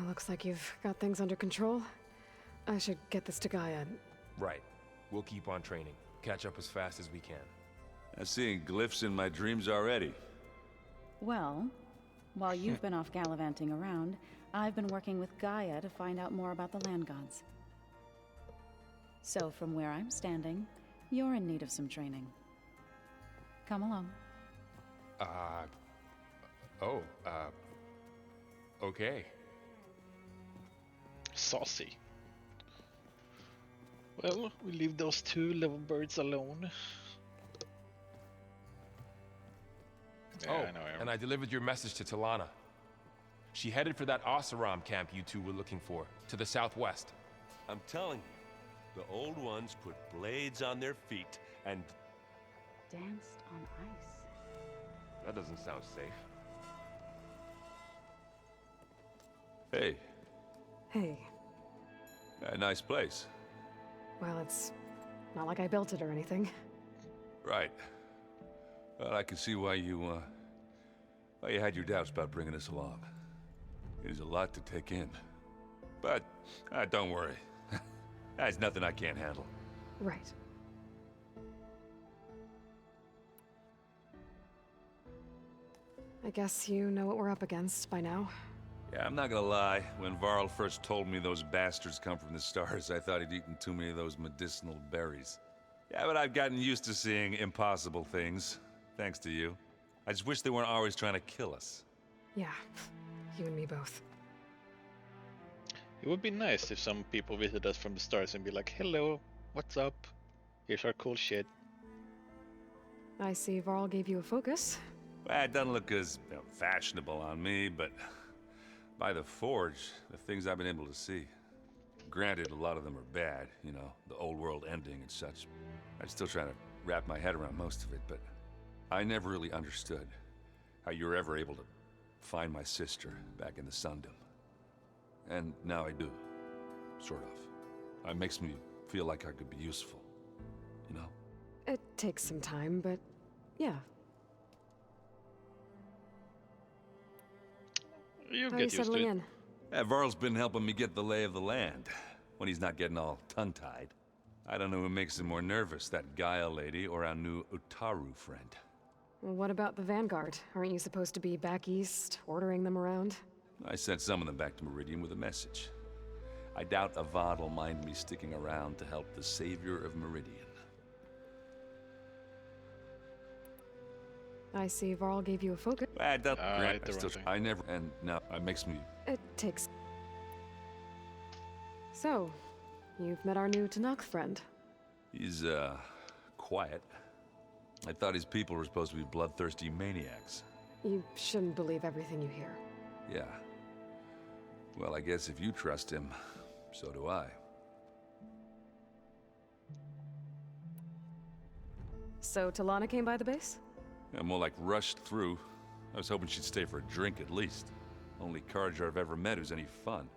Looks like you've got things under control. I should get this to GAIA. Right. We'll keep on training. Catch up as fast as we can. I'm seeing glyphs in my dreams already. Well, while you've been off gallivanting around, I've been working with GAIA to find out more about the land gods. So from where I'm standing, you're in need of some training. Come along. Okay. Saucy. Well, we leave those two little birds alone. Yeah, Oh, I know, and I delivered your message to Talana. She headed for that Oseram camp you two were looking for, to the southwest. I'm telling you, the old ones put blades on their feet and... Danced on ice. That doesn't sound safe. Hey. Hey. A nice place. Well, it's not like I built it or anything. Right. Well, I can see why you had your doubts about bringing us along. It is a lot to take in. But, don't worry. There's nothing I can't handle. Right. I guess you know what we're up against by now. Yeah, I'm not gonna lie. When Varl first told me those bastards come from the stars, I thought he'd eaten too many of those medicinal berries. Yeah, but I've gotten used to seeing impossible things, thanks to you. I just wish they weren't always trying to kill us. Yeah, you and me both. It would be nice if some people visit us from the stars and be like, hello, what's up? Here's our cool shit. I see Varl gave you a focus. Well, it doesn't look as fashionable on me, but by the Forge, the things I've been able to see. Granted, a lot of them are bad, you know, the old world ending and such. I'm still trying to wrap my head around most of it, but I never really understood how you were ever able to find my sister back in the Sundom. And now I do, sort of. It makes me feel like I could be useful, you know? It takes some time, but yeah. You'll How are get you used to settling it. in? Yeah, Varl's been helping me get the lay of the land, when he's not getting all tongue-tied. I don't know who makes him more nervous, that GAIA lady or our new Utaru friend. Well, what about the Vanguard? Aren't you supposed to be back east, ordering them around? I sent some of them back to Meridian with a message. I doubt Avad will mind me sticking around to help the savior of Meridian. I see Varl gave you a focus. I never, and now it makes me... It takes... So, you've met our new Tanakh friend. He's, quiet. I thought his people were supposed to be bloodthirsty maniacs. You shouldn't believe everything you hear. Yeah. Well, I guess if you trust him, so do I. So Talana came by the base? Yeah, more like rushed through. I was hoping she'd stay for a drink at least. Only Carja I've ever met who's any fun.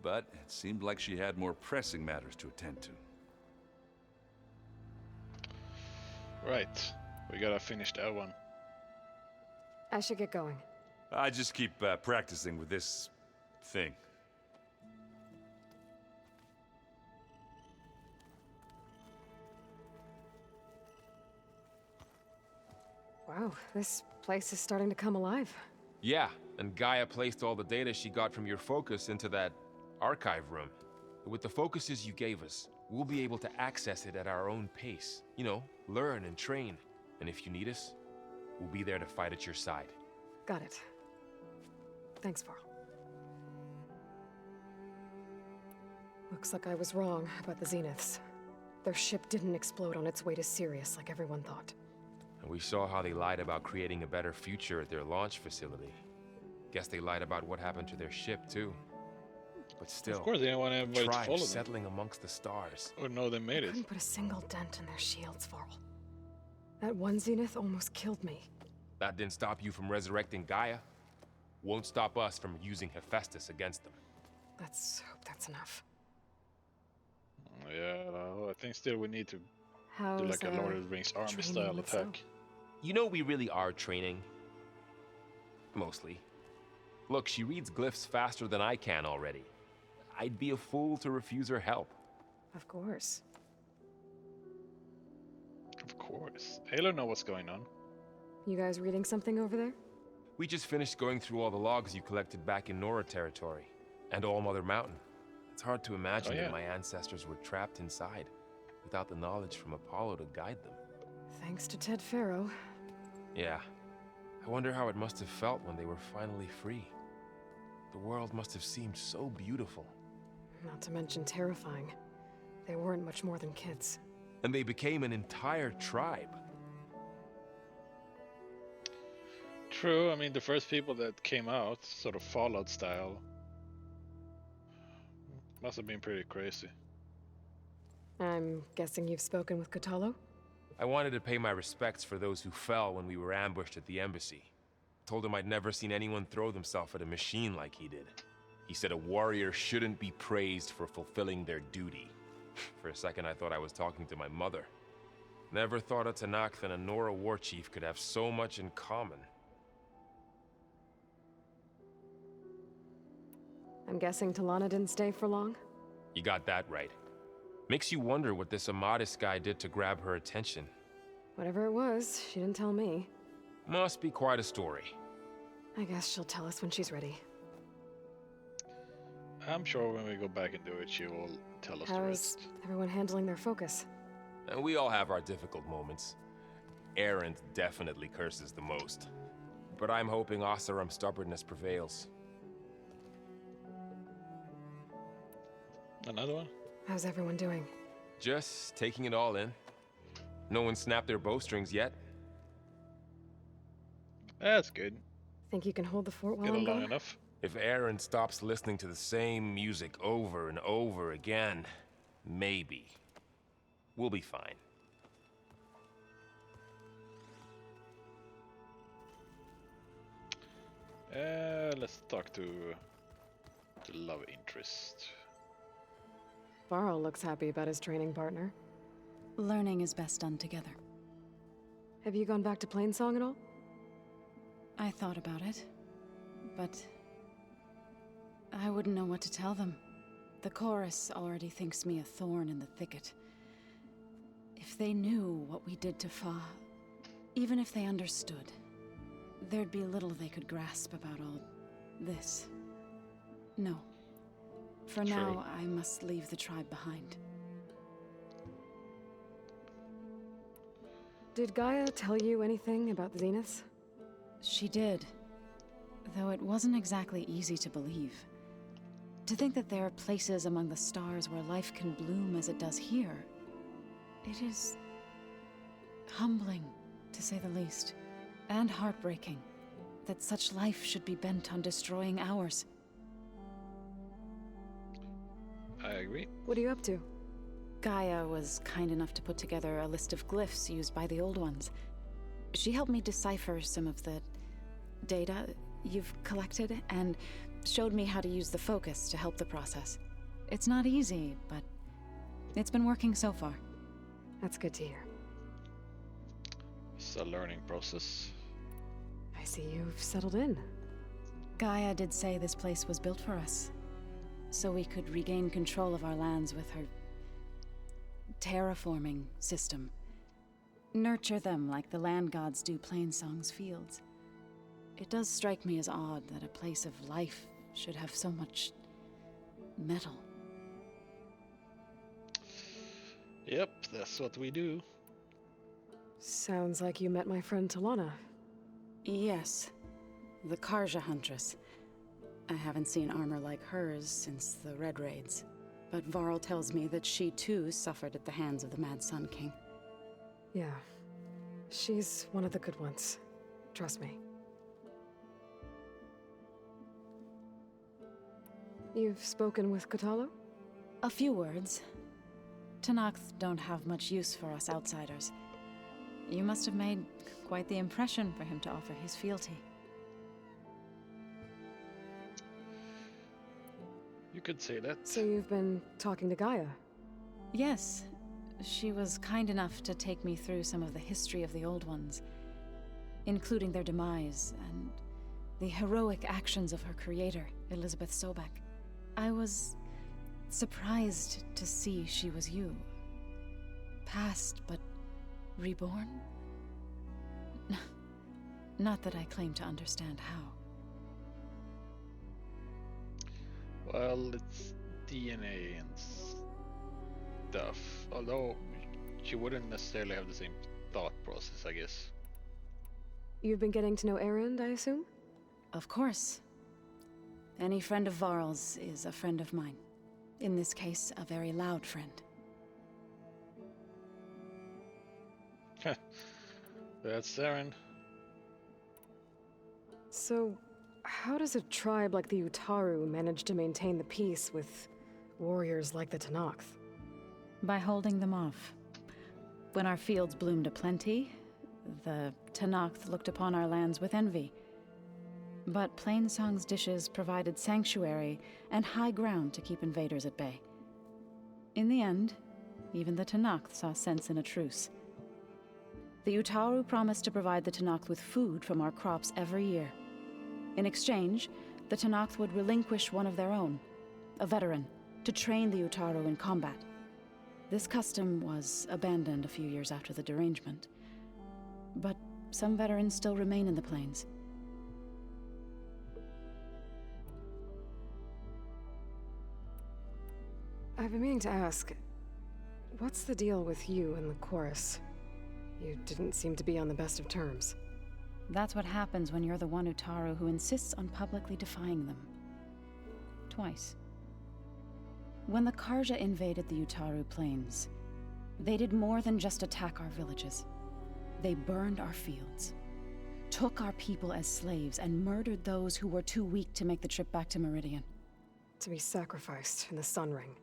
But it seemed like she had more pressing matters to attend to. Right. We gotta finish that one. I should get going. I just keep practicing with this thing. Wow, this place is starting to come alive. Yeah, and GAIA placed all the data she got from your focus into that archive room. With the focuses you gave us, we'll be able to access it at our own pace. You know, learn and train. And if you need us, we'll be there to fight at your side. Got it. Thanks, Varl. Looks like I was wrong about the Zeniths. Their ship didn't explode on its way to Sirius like everyone thought. And we saw how they lied about creating a better future at their launch facility. Guess they lied about what happened to their ship, too. But still, Of course, they don't want everybody to tribes follow them. settling amongst the stars. Or no, they made it. Couldn't put a single dent in their shields, Varl. That one zenith almost killed me. That didn't stop you from resurrecting Gaia. Won't stop us from using Hephaestus against them. Let's hope that's enough. Yeah, I think still we need to How's, do like a Lord of the Rings army training style itself? attack. You know we really are training. Mostly. Look, she reads glyphs faster than I can already. I'd be a fool to refuse her help. Of course. Of course. Halo know what's going on. You guys reading something over there? We just finished going through all the logs you collected back in Nora territory, and All Mother Mountain. It's hard to imagine that my ancestors were trapped inside, without the knowledge from Apollo to guide them. Thanks to Ted Faro. Yeah. I wonder how it must have felt when they were finally free. The world must have seemed so beautiful. Not to mention terrifying. They weren't much more than kids. And they became an entire tribe. True, I mean, the first people that came out, sort of Fallout style, must have been pretty crazy. I'm guessing you've spoken with Katalo? I wanted to pay my respects for those who fell when we were ambushed at the embassy. Told him I'd never seen anyone throw themselves at a machine like he did. He said a warrior shouldn't be praised for fulfilling their duty. For a second I thought I was talking to my mother. Never thought a Tanakh and a Nora war chief could have so much in common. I'm guessing Talana didn't stay for long? You got that right. Makes you wonder what this Amadis guy did to grab her attention. Whatever it was, she didn't tell me. Must be quite a story. I guess she'll tell us when she's ready. I'm sure when we go back and do it, she will tell us the How's rest. everyone handling their focus? And we all have our difficult moments. Erend definitely curses the most. But I'm hoping Oseram's stubbornness prevails. Another one? How's everyone doing? Just taking it all in. No one snapped their bowstrings yet. That's good. Think you can hold the fort while Get I'm along gone? enough. If Aaron stops listening to the same music over and over again, maybe. We'll be fine. Let's talk to the love interest. Varl looks happy about his training partner. Learning is best done together. Have you gone back to Plainsong at all? I thought about it, but I wouldn't know what to tell them. The chorus already thinks me a thorn in the thicket. If they knew what we did to Fa, even if they understood, there'd be little they could grasp about all this. No. For True. now, I must leave the tribe behind. Did Gaia tell you anything about the Zeniths? She did, though it wasn't exactly easy to believe. To think that there are places among the stars where life can bloom as it does here, it is humbling, to say the least, and heartbreaking that such life should be bent on destroying ours. I agree. What are you up to? Gaia was kind enough to put together a list of glyphs used by the Old Ones. She helped me decipher some of the data you've collected and showed me how to use the focus to help the process. It's not easy, but it's been working so far. That's good to hear. It's a learning process. I see you've settled in. Gaia did say this place was built for us, so we could regain control of our lands with her terraforming system. Nurture them like the land gods do Plainsong's fields. It does strike me as odd that a place of life should have so much metal. Yep, that's what we do. Sounds like you met my friend Talana. Yes, the Karja Huntress. I haven't seen armor like hers since the Red Raids, but Varl tells me that she too suffered at the hands of the Mad Sun King. Yeah. She's one of the good ones. Trust me. You've spoken with Kotallo? A few words. Tenakth don't have much use for us outsiders. You must have made quite the impression for him to offer his fealty. You could say that. So you've been talking to GAIA? Yes. She was kind enough to take me through some of the history of the Old Ones, including their demise and the heroic actions of her creator, Elizabeth Sobek. I was surprised to see she was you. Past, but reborn? Not that I claim to understand how. Well, it's DNA and stuff. Although, she wouldn't necessarily have the same thought process, I guess. You've been getting to know Erend, I assume? Of course. Any friend of Varl's is a friend of mine. In this case, a very loud friend. That's Aaron. So, how does a tribe like the Utaru manage to maintain the peace with warriors like the Tenakth? By holding them off. When our fields bloomed aplenty, the Tenakth looked upon our lands with envy. But Plainsong's dishes provided sanctuary and high ground to keep invaders at bay. In the end, even the Tenakth saw sense in a truce. The Utaru promised to provide the Tenakth with food from our crops every year. In exchange, the Tenakth would relinquish one of their own, a veteran, to train the Utaru in combat. This custom was abandoned a few years after the derangement. But some veterans still remain in the plains. I've been meaning to ask, what's the deal with you and the chorus? You didn't seem to be on the best of terms. That's what happens when you're the one Utaru who insists on publicly defying them. Twice. When the Karja invaded the Utaru plains, they did more than just attack our villages. They burned our fields, took our people as slaves, and murdered those who were too weak to make the trip back to Meridian. To be sacrificed in the Sun Ring.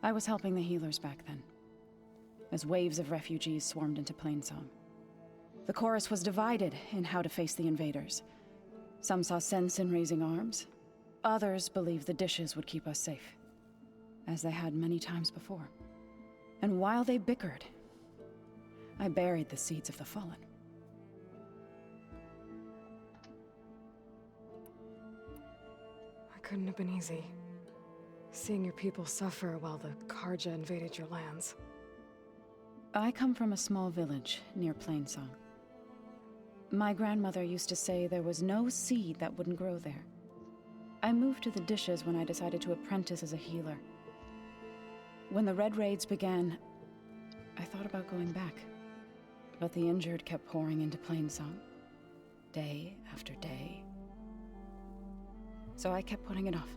I was helping the healers back then, as waves of refugees swarmed into Plainsong. The chorus was divided in how to face the invaders. Some saw sense in raising arms. Others believed the dishes would keep us safe, as they had many times before. And while they bickered, I buried the seeds of the fallen. It couldn't have been easy. Seeing your people suffer while the Karja invaded your lands. I come from a small village near Plainsong. My grandmother used to say there was no seed that wouldn't grow there. I moved to the dishes when I decided to apprentice as a healer. When the Red Raids began, I thought about going back. But the injured kept pouring into Plainsong, day after day. So I kept putting it off.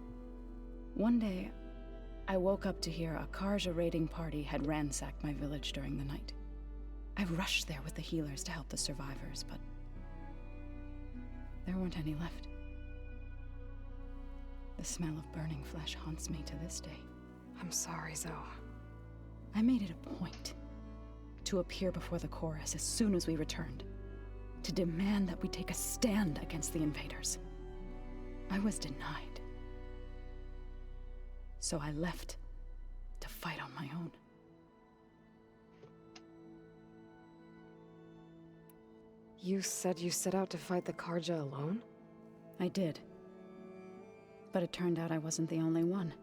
One day, I woke up to hear a Karja raiding party had ransacked my village during the night. I rushed there with the healers to help the survivors, but there weren't any left. The smell of burning flesh haunts me to this day. I'm sorry, Zoe. I made it a point to appear before the chorus as soon as we returned, to demand that we take a stand against the invaders. I was denied. So I left to fight on my own. You said you set out to fight the Karja alone? I did. But it turned out I wasn't the only one.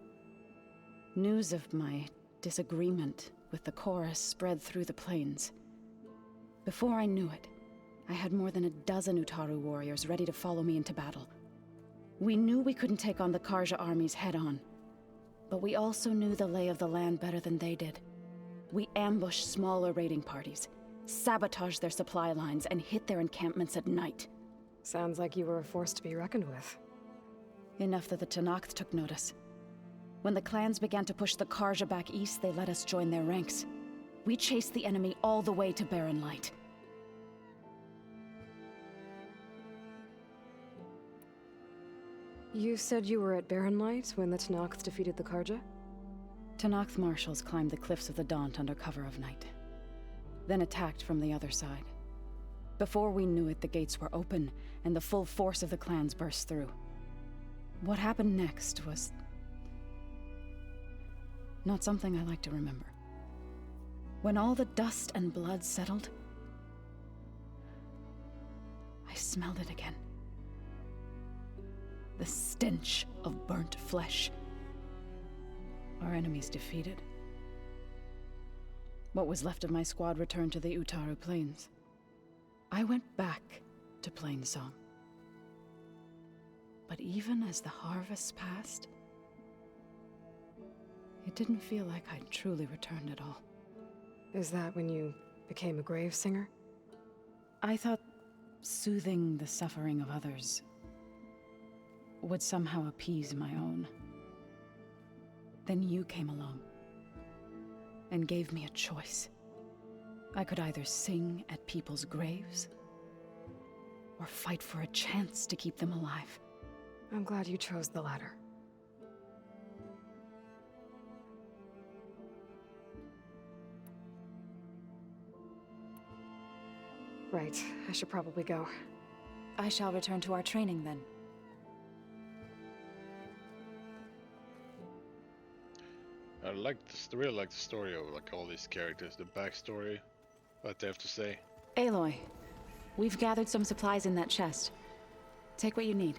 News of my disagreement with the chorus spread through the plains. Before I knew it, I had more than a dozen Utaru warriors ready to follow me into battle. We knew we couldn't take on the Karja armies head-on, but we also knew the lay of the land better than they did. We ambushed smaller raiding parties, sabotaged their supply lines, and hit their encampments at night. Sounds like you were a force to be reckoned with. Enough that the Tenakth took notice. When the clans began to push the Karja back east, they let us join their ranks. We chased the enemy all the way to Barren Light. You said you were at Barren Light when the Tenakth defeated the Karja? Tenakth marshals climbed the cliffs of the Daunt under cover of night, then attacked from the other side. Before we knew it, the gates were open, and the full force of the clans burst through. What happened next was not something I like to remember. When all the dust and blood settled, I smelled it again. The stench of burnt flesh. Our enemies defeated. What was left of my squad returned to the Utaru Plains. I went back to Plainsong. But even as the harvest passed, it didn't feel like I'd truly returned at all. Is that when you became a grave singer? I thought soothing the suffering of others would somehow appease my own. Then you came along and gave me a choice. I could either sing at people's graves or fight for a chance to keep them alive. I'm glad you chose the latter. Right, I should probably go. I shall return to our training then. I really like the story of like all these characters, the backstory, what they have to say. Aloy, we've gathered some supplies in that chest. Take what you need.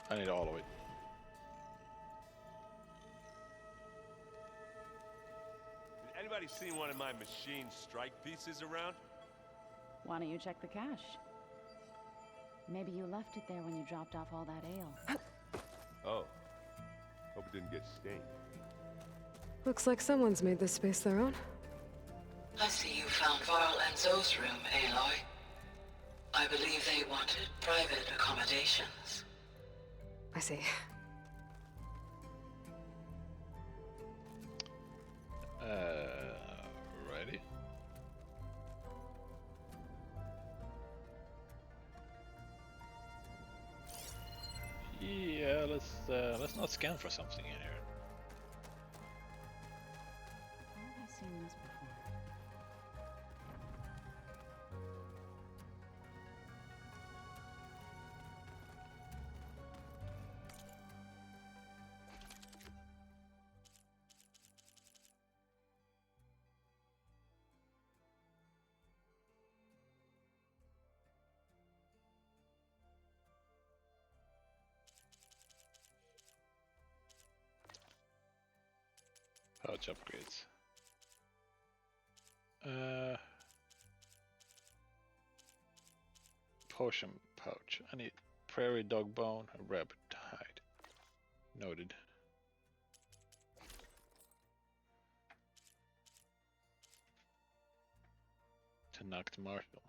I need all of it. Anybody seen one of my machine strike pieces around? Why don't you check the cache? Maybe you left it there when you dropped off all that ale. Oh. Hope it didn't get stained. Looks like someone's made this space their own. I see you found Varl and Zoe's room, Aloy. I believe they wanted private accommodations. I see. Ready? Yeah, let's not scan for something in here. Where have I seen this before? Pouch upgrades. Potion pouch. I need prairie dog bone, a rabbit hide. Noted. Tenakth marshal.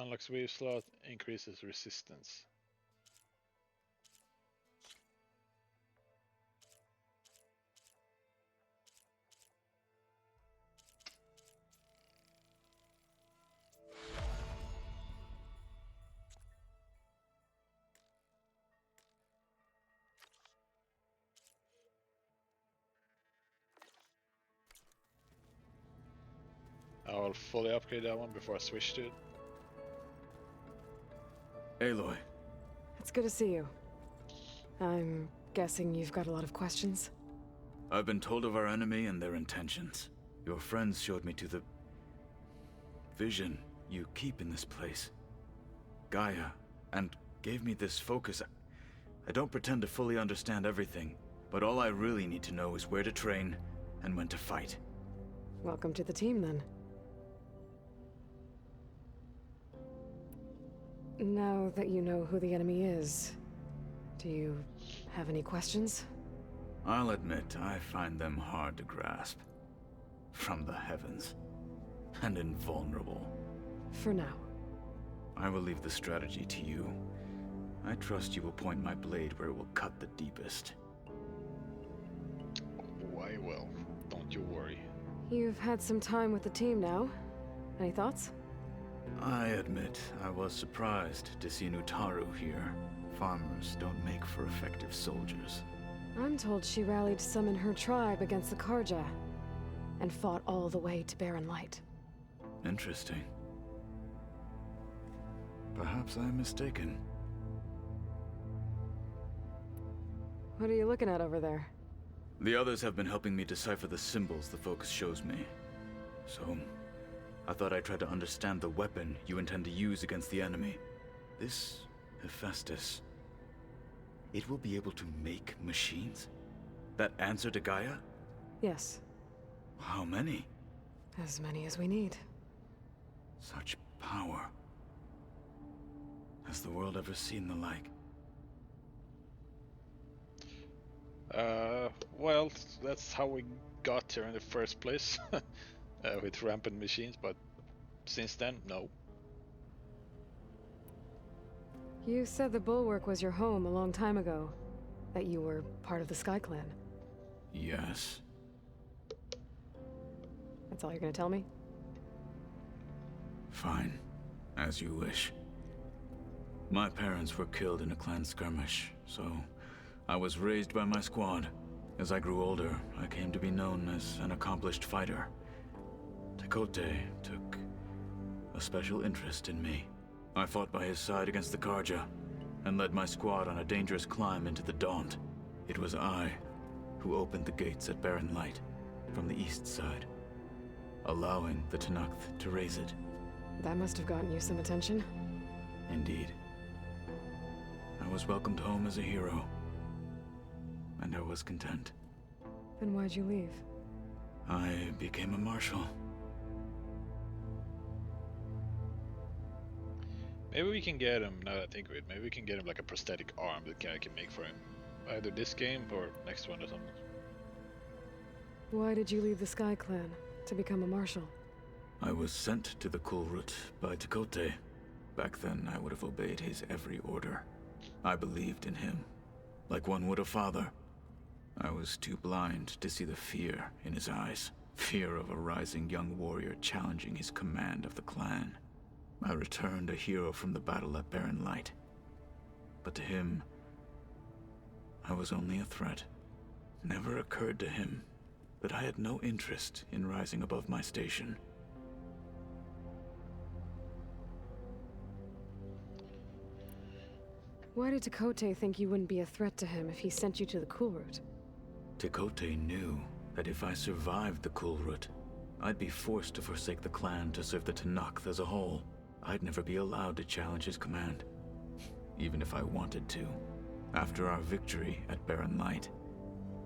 Unlocks wave slot, increases resistance. I'll fully upgrade that one before I switch to it. Aloy. It's good to see you. I'm guessing you've got a lot of questions? I've been told of our enemy and their intentions. Your friends showed me to the vision you keep in this place, GAIA, and gave me this focus. I don't pretend to fully understand everything, but all I really need to know is where to train and when to fight. Welcome to the team, then. Now that you know who the enemy is, do you have any questions? I'll admit, I find them hard to grasp. from the heavens, and invulnerable. For now. I will leave the strategy to you. I trust you will point my blade where it will cut the deepest. Why, well, don't you worry. You've had some time with the team now. Any thoughts? I admit, I was surprised to see Nutaru here. Farmers don't make for effective soldiers. I'm told she rallied some in her tribe against the Karja, and fought all the way to Barren Light. Interesting. Perhaps I'm mistaken. What are you looking at over there? The others have been helping me decipher the symbols the focus shows me. So, I thought I'd try to understand the weapon you intend to use against the enemy. This Hephaestus, it will be able to make machines? That answer to Gaia? Yes. How many? As many as we need. Such power. Has the world ever seen the like? Well, that's how we got here in the first place, with rampant machines, but since then, no. You said the Bulwark was your home a long time ago. That you were part of the Sky Clan. Yes. That's all you're gonna tell me? Fine. As you wish. My parents were killed in a clan skirmish, so I was raised by my squad. As I grew older, I came to be known as an accomplished fighter. Tekote took a special interest in me. I fought by his side against the Karja, and led my squad on a dangerous climb into the Daunt. It was I who opened the gates at Barren Light, from the east side, allowing the Tenakth to raise it. That must have gotten you some attention. Indeed. I was welcomed home as a hero, and I was content. Then why'd you leave? I became a marshal. Maybe we can get him, now that I think of it, maybe we can get him like a prosthetic arm that guy can make for him. Either this game or next one or something. Why did you leave the Sky Clan to become a marshal? I was sent to the Kulrut by Tekote. Back then, I would have obeyed his every order. I believed in him, like one would a father. I was too blind to see the fear in his eyes. Fear of a rising young warrior challenging his command of the clan. I returned a hero from the battle at Barren Light. But to him, I was only a threat. Never occurred to him that I had no interest in rising above my station. Why did Tekote think you wouldn't be a threat to him if he sent you to the Kulrut? Tekote knew that if I survived the Kulrut, I'd be forced to forsake the clan to serve the Tenakth as a whole. I'd never be allowed to challenge his command, even if I wanted to. After our victory at Barren Light,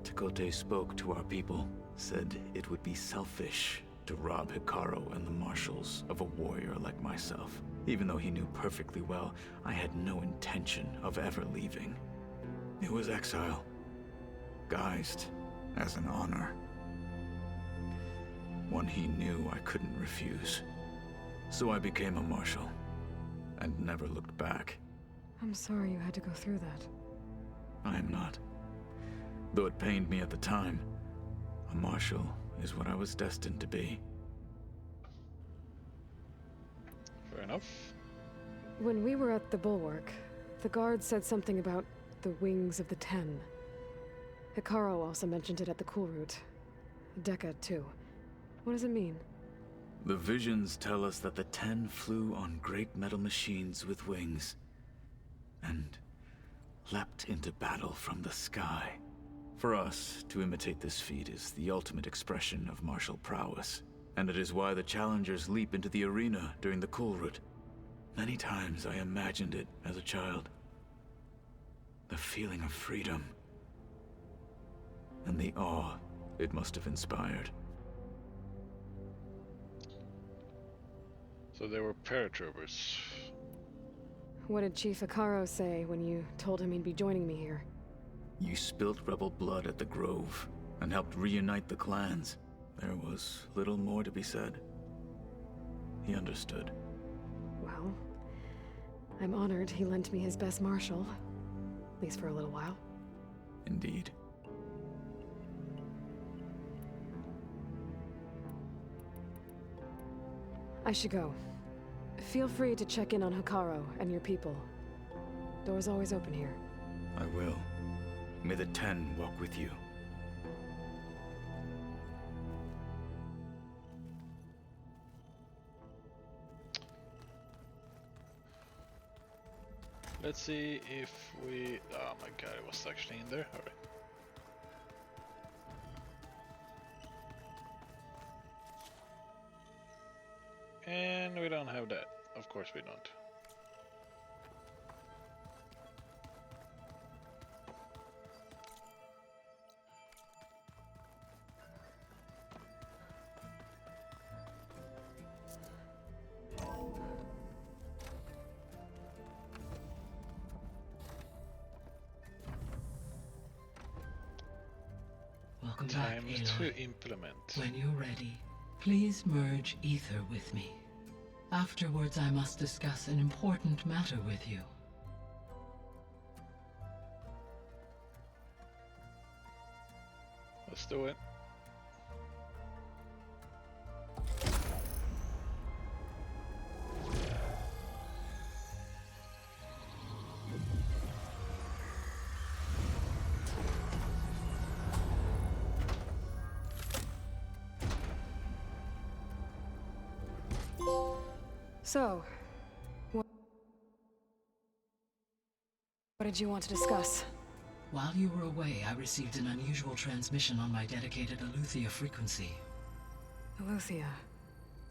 Tekote spoke to our people, said it would be selfish to rob Hikaru and the marshals of a warrior like myself, even though he knew perfectly well I had no intention of ever leaving. It was exile, guised as an honor. One he knew I couldn't refuse. So I became a marshal, and never looked back. I'm sorry you had to go through that. I am not. Though it pained me at the time, a marshal is what I was destined to be. Fair enough. When we were at the Bulwark, the guard said something about the Wings of the Ten. Hikaru also mentioned it at the Kulrut. Dekka, too. What does it mean? The visions tell us that the Ten flew on great metal machines with wings, and leapt into battle from the sky. For us, to imitate this feat is the ultimate expression of martial prowess, and it is why the challengers leap into the arena during the Kulrut. Many times I imagined it as a child. The feeling of freedom, and the awe it must have inspired. So they were paratroopers. What did Chief Hikaru say when you told him he'd be joining me here? You spilt rebel blood at the Grove, and helped reunite the clans. There was little more to be said. He understood. Well, I'm honored he lent me his best marshal. At least for a little while. Indeed. I should go. Feel free to check in on Hikaru and your people. Door's always open here. I will. May the Ten walk with you. Let's see if we... Oh my god, it was actually in there. Alright. And we don't have that. Of course we don't. Welcome back, Time Aloy. to implement. When you're ready, please merge ether with me. Afterwards, I must discuss an important matter with you. Let's do it. So, what did you want to discuss? While you were away, I received an unusual transmission on my dedicated Eleuthia frequency. Eleuthia.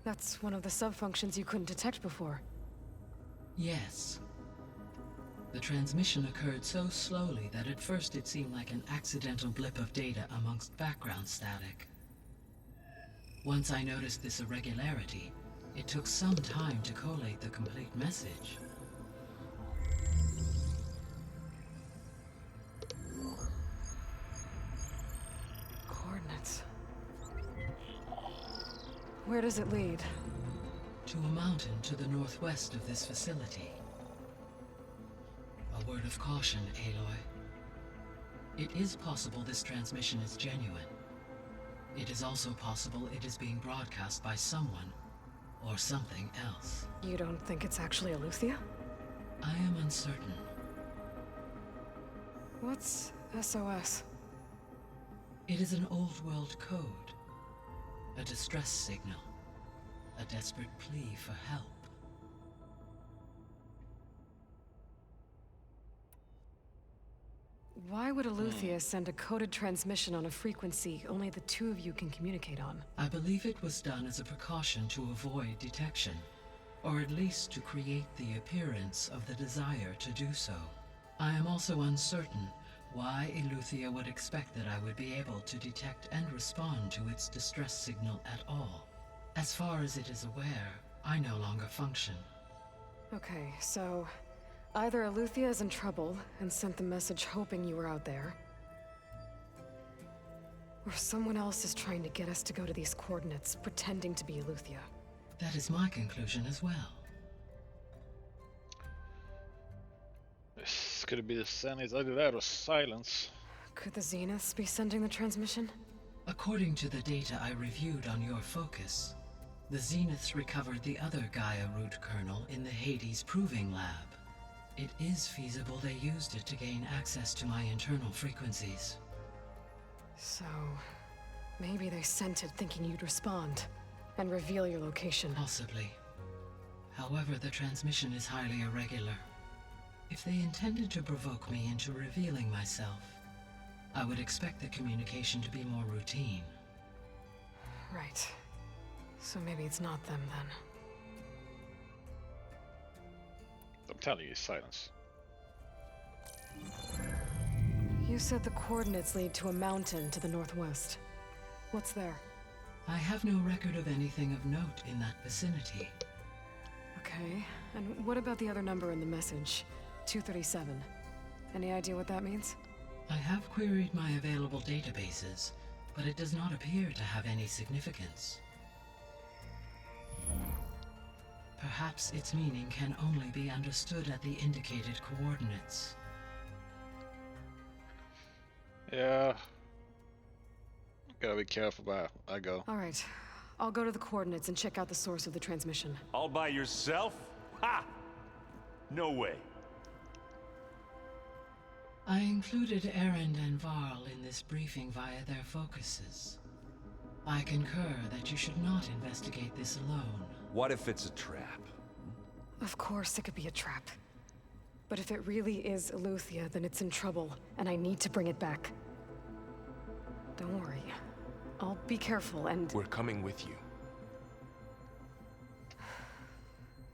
That's one of the sub-functions you couldn't detect before. Yes. The transmission occurred so slowly that at first it seemed like an accidental blip of data amongst background static. Once I noticed this irregularity, it took some time to collate the complete message. Coordinates. Where does it lead? To a mountain to the northwest of this facility. A word of caution, Aloy. It is possible this transmission is genuine. It is also possible it is being broadcast by someone or something else. You don't think it's actually Eleuthia? I am uncertain. What's SOS? It is an old world code. A distress signal. A desperate plea for help. Why would Eleuthia send a coded transmission on a frequency only the two of you can communicate on? I believe it was done as a precaution to avoid detection, or at least to create the appearance of the desire to do so. I am also uncertain why Eleuthia would expect that I would be able to detect and respond to its distress signal at all. As far as it is aware, I no longer function. Okay, so either Eleuthia is in trouble and sent the message hoping you were out there, or someone else is trying to get us to go to these coordinates, pretending to be Eleuthia. That is my conclusion as well. This could be the Zeniths. Either that or silence. Could the Zeniths be sending the transmission? According to the data I reviewed on your focus, the Zeniths recovered the other Gaia root kernel in the Hades Proving Lab. It is feasible they used it to gain access to my internal frequencies. So, maybe they sent it thinking you'd respond and reveal your location. Possibly. However, the transmission is highly irregular. If they intended to provoke me into revealing myself, I would expect the communication to be more routine. Right. So maybe it's not them then. I'm telling you, silence. You said the coordinates lead to a mountain to the northwest. What's there? I have no record of anything of note in that vicinity. Okay, and what about the other number in the message? 237. Any idea what that means? I have queried my available databases, but it does not appear to have any significance. Perhaps its meaning can only be understood at the indicated coordinates. Yeah. Gotta be careful where I go. All right. I'll go to the coordinates and check out the source of the transmission. All by yourself? Ha! No way. I included Erend and Varl in this briefing via their focuses. I concur that you should not investigate this alone. What if it's a trap? Of course it could be a trap. But if it really is Eleuthia, then it's in trouble, and I need to bring it back. Don't worry. I'll be careful and... We're coming with you.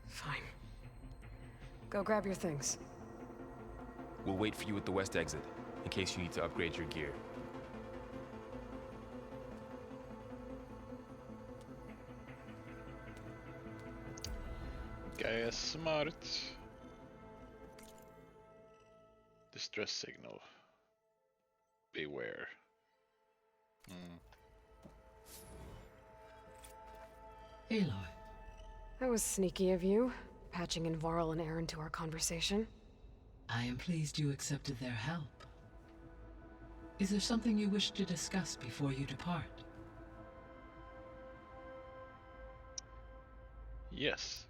Fine. Go grab your things. We'll wait for you at the west exit, in case you need to upgrade your gear. GAIA smart. Distress signal. Beware. Aloy. That was sneaky of you, patching in Varl and Erend to our conversation. I am pleased you accepted their help. Is there something you wish to discuss before you depart? Yes.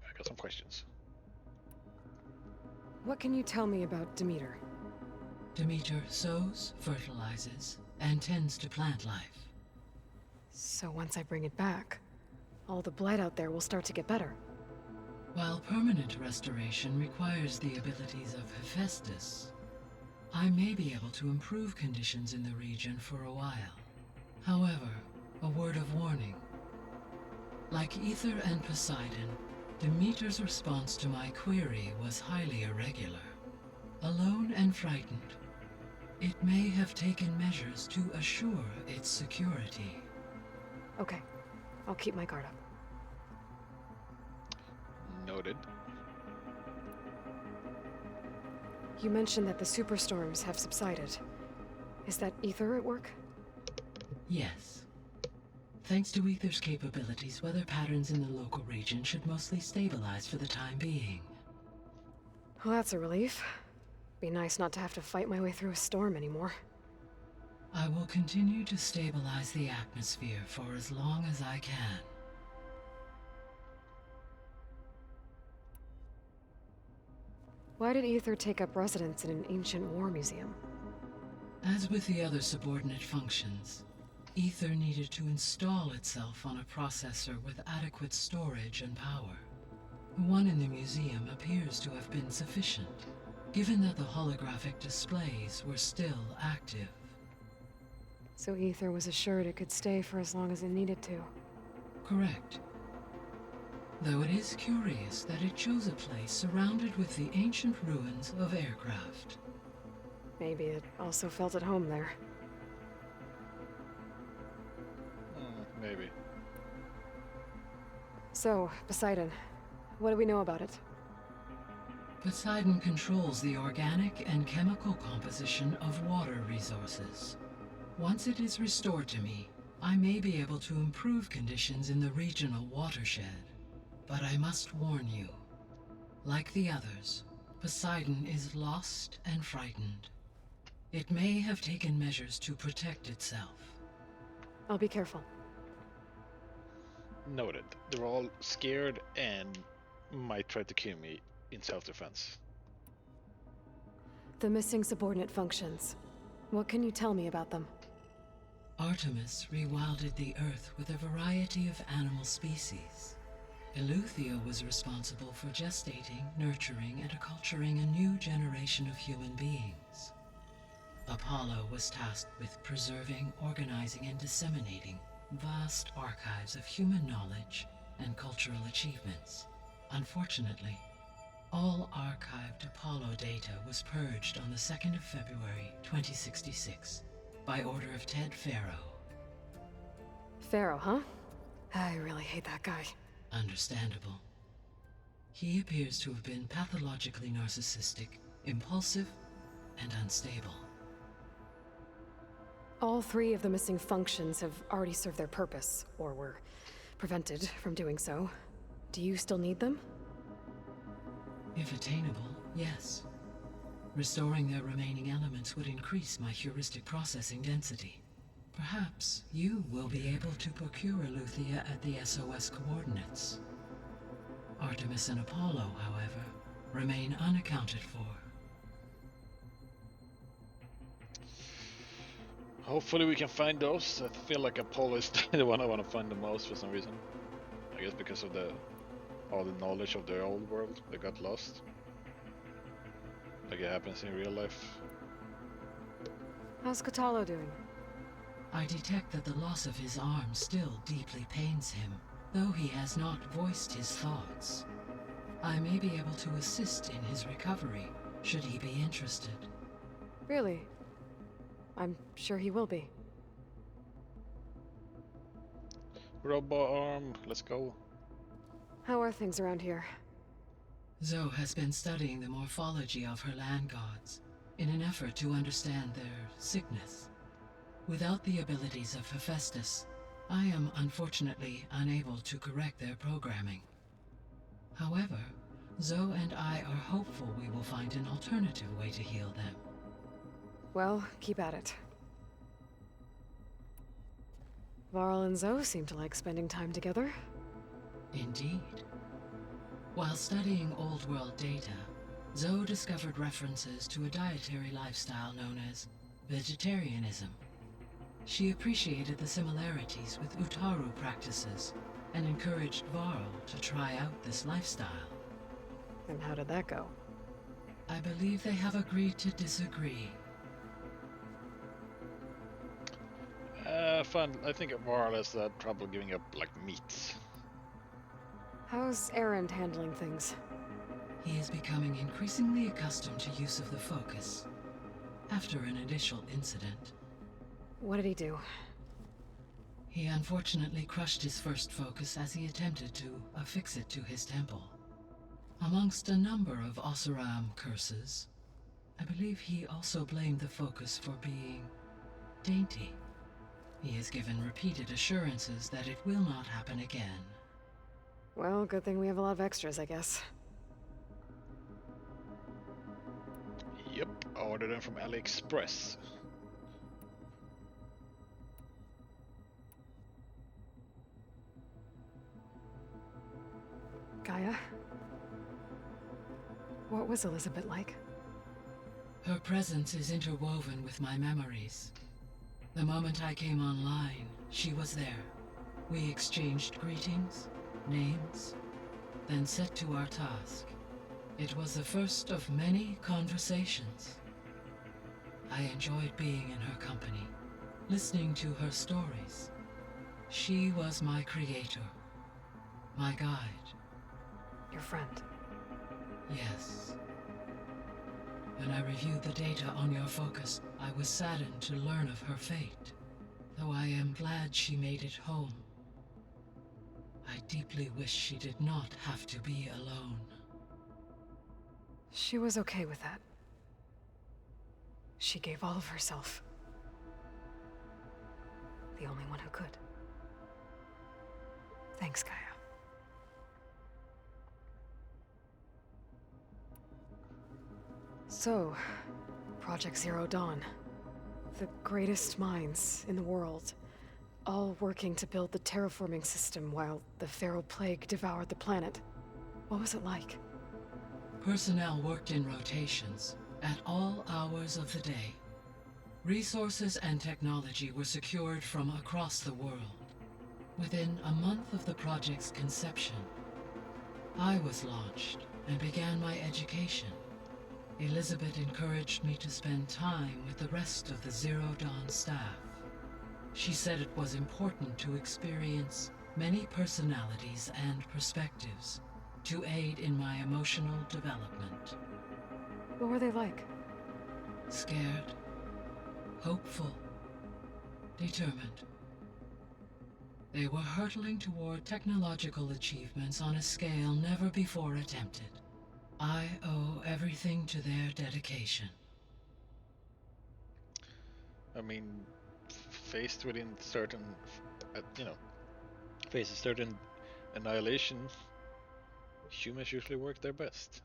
I got some questions. What can you tell me about Demeter? Demeter sows, fertilizes, and tends to plant life. So once I bring it back, all the blight out there will start to get better. While permanent restoration requires the abilities of Hephaestus, I may be able to improve conditions in the region for a while. However, a word of warning. Like Ether and Poseidon, Demeter's response to my query was highly irregular. Alone and frightened, it may have taken measures to assure its security. Okay, I'll keep my guard up. Noted. You mentioned that the superstorms have subsided. Is that Ether at work? Yes. Thanks to Ether's capabilities, weather patterns in the local region should mostly stabilize for the time being. Well, that's a relief. Be nice not to have to fight my way through a storm anymore. I will continue to stabilize the atmosphere for as long as I can. Why did Ether take up residence in an ancient war museum? As with the other subordinate functions, Ether needed to install itself on a processor with adequate storage and power. The one in the museum appears to have been sufficient, given that the holographic displays were still active. So Ether was assured it could stay for as long as it needed to. Correct. Though it is curious that it chose a place surrounded with the ancient ruins of aircraft. Maybe it also felt at home there. Maybe. So, Poseidon, what do we know about it? Poseidon controls the organic and chemical composition of water resources. Once it is restored to me, I may be able to improve conditions in the regional watershed. But I must warn you, like the others, Poseidon is lost and frightened. It may have taken measures to protect itself. I'll be careful. Noted. They're all scared and might try to kill me in self-defense. The missing subordinate functions. What can you tell me about them? Artemis rewilded the Earth with a variety of animal species. Eleuthia was responsible for gestating, nurturing, and acculturating a new generation of human beings. Apollo was tasked with preserving, organizing, and disseminating vast archives of human knowledge and cultural achievements. Unfortunately, all archived Apollo data was purged on the 2nd of February, 2066, by order of Ted Faro. Pharaoh, huh? I really hate that guy. Understandable. He appears to have been pathologically narcissistic, impulsive, and unstable. All 3 of the missing functions have already served their purpose, or were prevented from doing so. Do you still need them? If attainable, yes. Restoring their remaining elements would increase my heuristic processing density. Perhaps you will be able to procure Eleuthia at the SOS coordinates. Artemis and Apollo, however, remain unaccounted for. Hopefully we can find those. I feel like Apollo is the one I want to find the most for some reason. I guess because of all the knowledge of the old world that got lost. Like it happens in real life. How's Kotallo doing? I detect that the loss of his arm still deeply pains him, though he has not voiced his thoughts. I may be able to assist in his recovery, should he be interested. Really? I'm sure he will be. Robot arm, let's go. How are things around here? Zoe has been studying the morphology of her land gods in an effort to understand their sickness. Without the abilities of Hephaestus, I am unfortunately unable to correct their programming. However, Zoe and I are hopeful we will find an alternative way to heal them. Well, keep at it. Varl and Zoe seem to like spending time together. Indeed. While studying old world data, Zoe discovered references to a dietary lifestyle known as vegetarianism. She appreciated the similarities with Utaru practices and encouraged Varl to try out this lifestyle. And how did that go? I believe they have agreed to disagree. Fun. I think Varl has trouble giving up, like, meats. How's Erend handling things? He is becoming increasingly accustomed to use of the focus, after an initial incident. What did he do? He unfortunately crushed his first focus as he attempted to affix it to his temple. Amongst a number of Oseram curses, I believe he also blamed the focus for being dainty. He has given repeated assurances that it will not happen again. Well, good thing we have a lot of extras, I guess. Yep, I ordered them from AliExpress. GAIA? What was Elizabeth like? Her presence is interwoven with my memories. The moment I came online, she was there. We exchanged greetings, names, then set to our task. It was the first of many conversations. I enjoyed being in her company, listening to her stories. She was my creator, my guide. Your friend? Yes. When I reviewed the data on your focus, I was saddened to learn of her fate, though I am glad she made it home. I deeply wish she did not have to be alone. She was okay with that. She gave all of herself. The only one who could. Thanks, GAIA. So, Project Zero Dawn. The greatest minds in the world, all working to build the terraforming system while the Pharaoh Plague devoured the planet. What was it like? Personnel worked in rotations, at all hours of the day. Resources and technology were secured from across the world. Within a month of the project's conception, I was launched and began my education. Elizabeth encouraged me to spend time with the rest of the Zero Dawn staff. She said it was important to experience many personalities and perspectives to aid in my emotional development. What were they like? Scared, hopeful, determined. They were hurtling toward technological achievements on a scale never before attempted. I owe everything to their dedication. I mean, faced within certain, faces certain annihilation, humans usually work their best.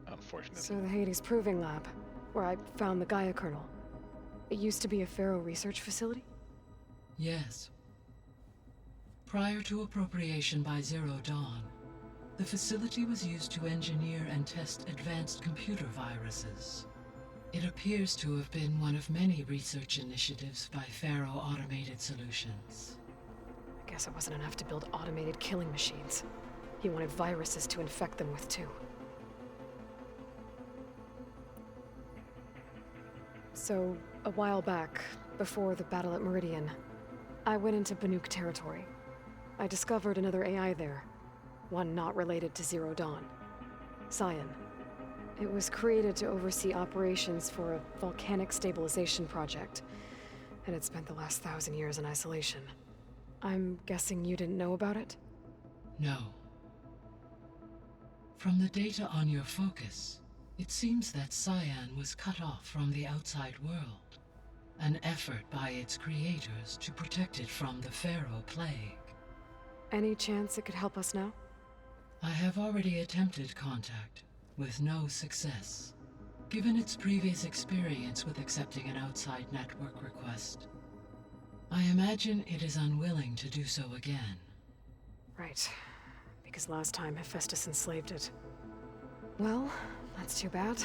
Unfortunately. So the Hades Proving Lab, where I found the Gaia kernel. It used to be a Pharaoh research facility? Yes. Prior to appropriation by Zero Dawn, the facility was used to engineer and test advanced computer viruses. It appears to have been one of many research initiatives by Pharaoh Automated Solutions. I guess it wasn't enough to build automated killing machines. He wanted viruses to infect them with too. So, a while back, before the battle at Meridian, I went into Banuk territory. I discovered another AI there, one not related to Zero Dawn. Cyan. It was created to oversee operations for a volcanic stabilization project, and it spent the last 1,000 years in isolation. I'm guessing you didn't know about it? No. From the data on your focus, it seems that Cyan was cut off from the outside world, an effort by its creators to protect it from the Pharaoh plague. Any chance it could help us now? I have already attempted contact, with no success. Given its previous experience with accepting an outside network request, I imagine it is unwilling to do so again. Right. Because last time Hephaestus enslaved it. Well, that's too bad.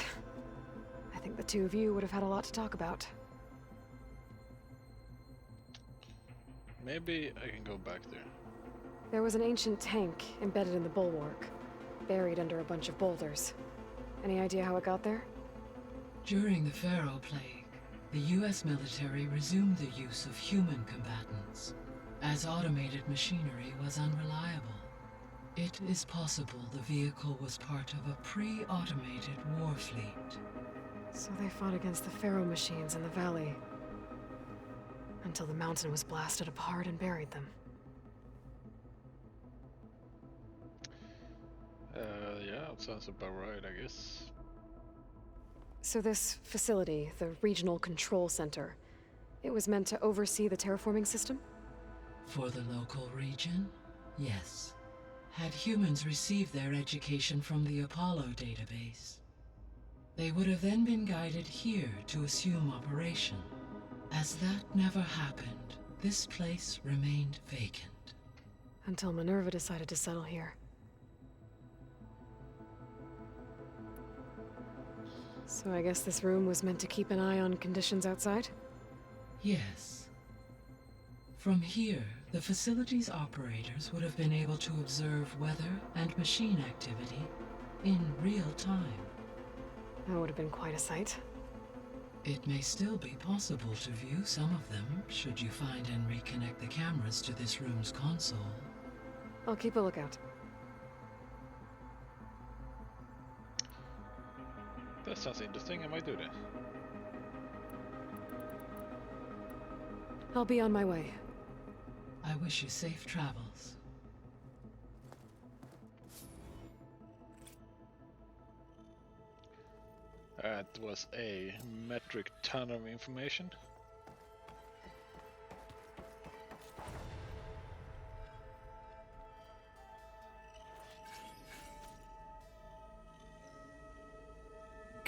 I think the two of you would have had a lot to talk about. Maybe I can go back there. There was an ancient tank embedded in the bulwark, buried under a bunch of boulders. Any idea how it got there? During the Pharaoh plague, the US military resumed the use of human combatants, as automated machinery was unreliable. It is possible the vehicle was part of a pre-automated war fleet. So they fought against the Pharaoh machines in the valley, until the mountain was blasted apart and buried them. Yeah, it sounds about right, I guess. So this facility, the Regional Control Center, it was meant to oversee the terraforming system? For the local region, yes. Had humans received their education from the Apollo database, they would have then been guided here to assume operation. As that never happened, this place remained vacant. Until Minerva decided to settle here. So I guess this room was meant to keep an eye on conditions outside? Yes. From here, the facility's operators would have been able to observe weather and machine activity in real time. That would have been quite a sight. It may still be possible to view some of them, should you find and reconnect the cameras to this room's console. I'll keep a lookout. That sounds interesting, I might do that. I'll be on my way. I wish you safe travels. That was a metric ton of information.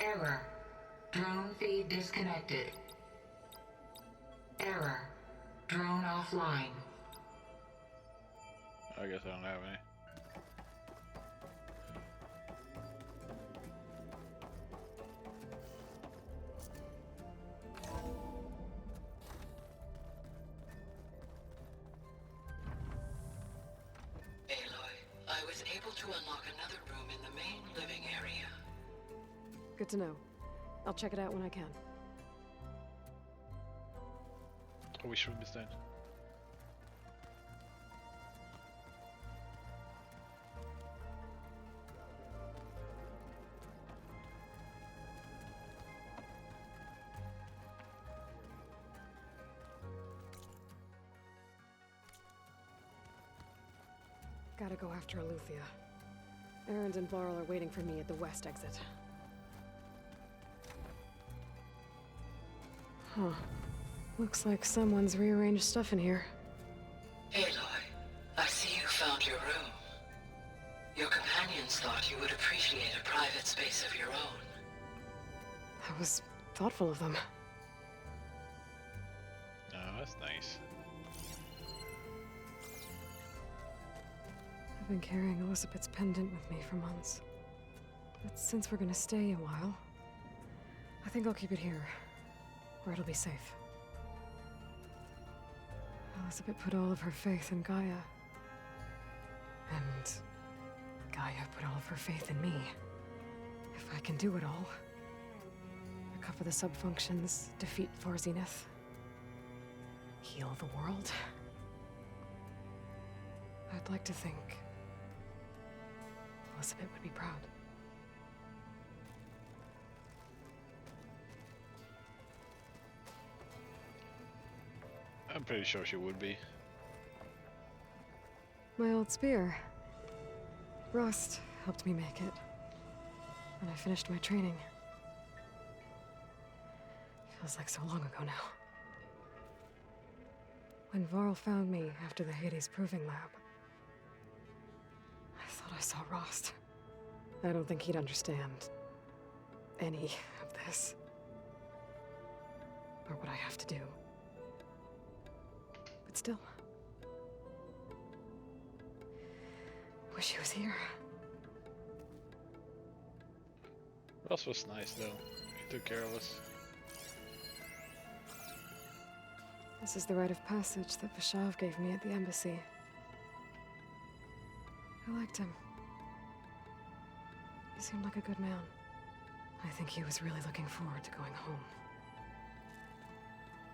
Error. Drone feed disconnected. Error. Drone offline. I guess I don't have any. I was able to unlock another room in the main living area. Good to know. I'll check it out when I can. Oh, we should be staying. Gotta go after Eleuthia. Erend and Varl are waiting for me at the west exit. Huh. Looks like someone's rearranged stuff in here. Aloy, I see you found your room. Your companions thought you would appreciate a private space of your own. That was thoughtful of them. Oh, that's nice. I've been carrying Elizabeth's pendant with me for months. But since we're gonna stay a while, I think I'll keep it here, where it'll be safe. Elizabeth put all of her faith in Gaia. And Gaia put all of her faith in me. If I can do it all, recover the sub-functions, defeat Varzineth, heal the world, I'd like to think Elizabeth would be proud. I'm pretty sure she would be. My old spear. Rust helped me make it when I finished my training. Feels like so long ago now. When Varl found me after the Hades Proving Lab, I thought I saw Rost. I don't think he'd understand any of this, or what I have to do. But still, wish he was here. Ross was nice though. He took care of us. This is the rite of passage that Vashav gave me at the embassy. I liked him. He seemed like a good man. I think he was really looking forward to going home.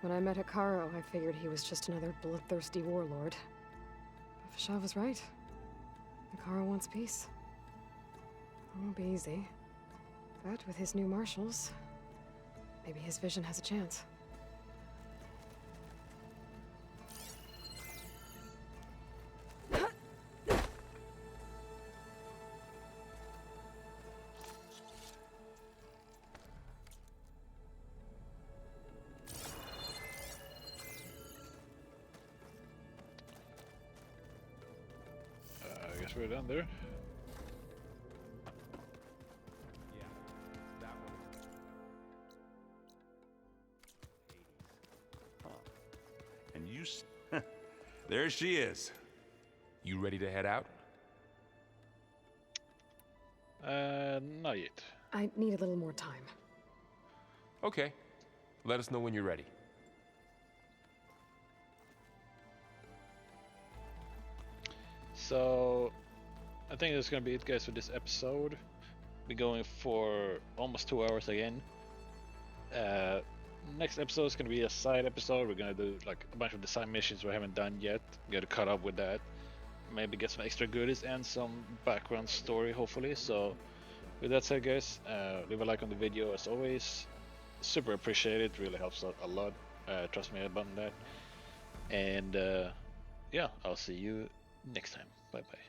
When I met Hikaru, I figured he was just another bloodthirsty warlord. But Vashav was right. Hikaru wants peace. It won't be easy. But with his new marshals, maybe his vision has a chance. I guess we're down there. And you... There she is. You ready to head out? Not yet. I need a little more time. Okay. Let us know when you're ready. So, I think that's gonna be it, guys, for this episode. We're going for almost 2 hours again. Next episode is gonna be a side episode. We're gonna do like a bunch of the side missions we haven't done yet. Get to cut up with that. Maybe get some extra goodies and some background story, hopefully. So, with that said, guys, leave a like on the video as always. Super appreciate it. Really helps out a lot. Trust me about that. And yeah, I'll see you next time. Bye bye.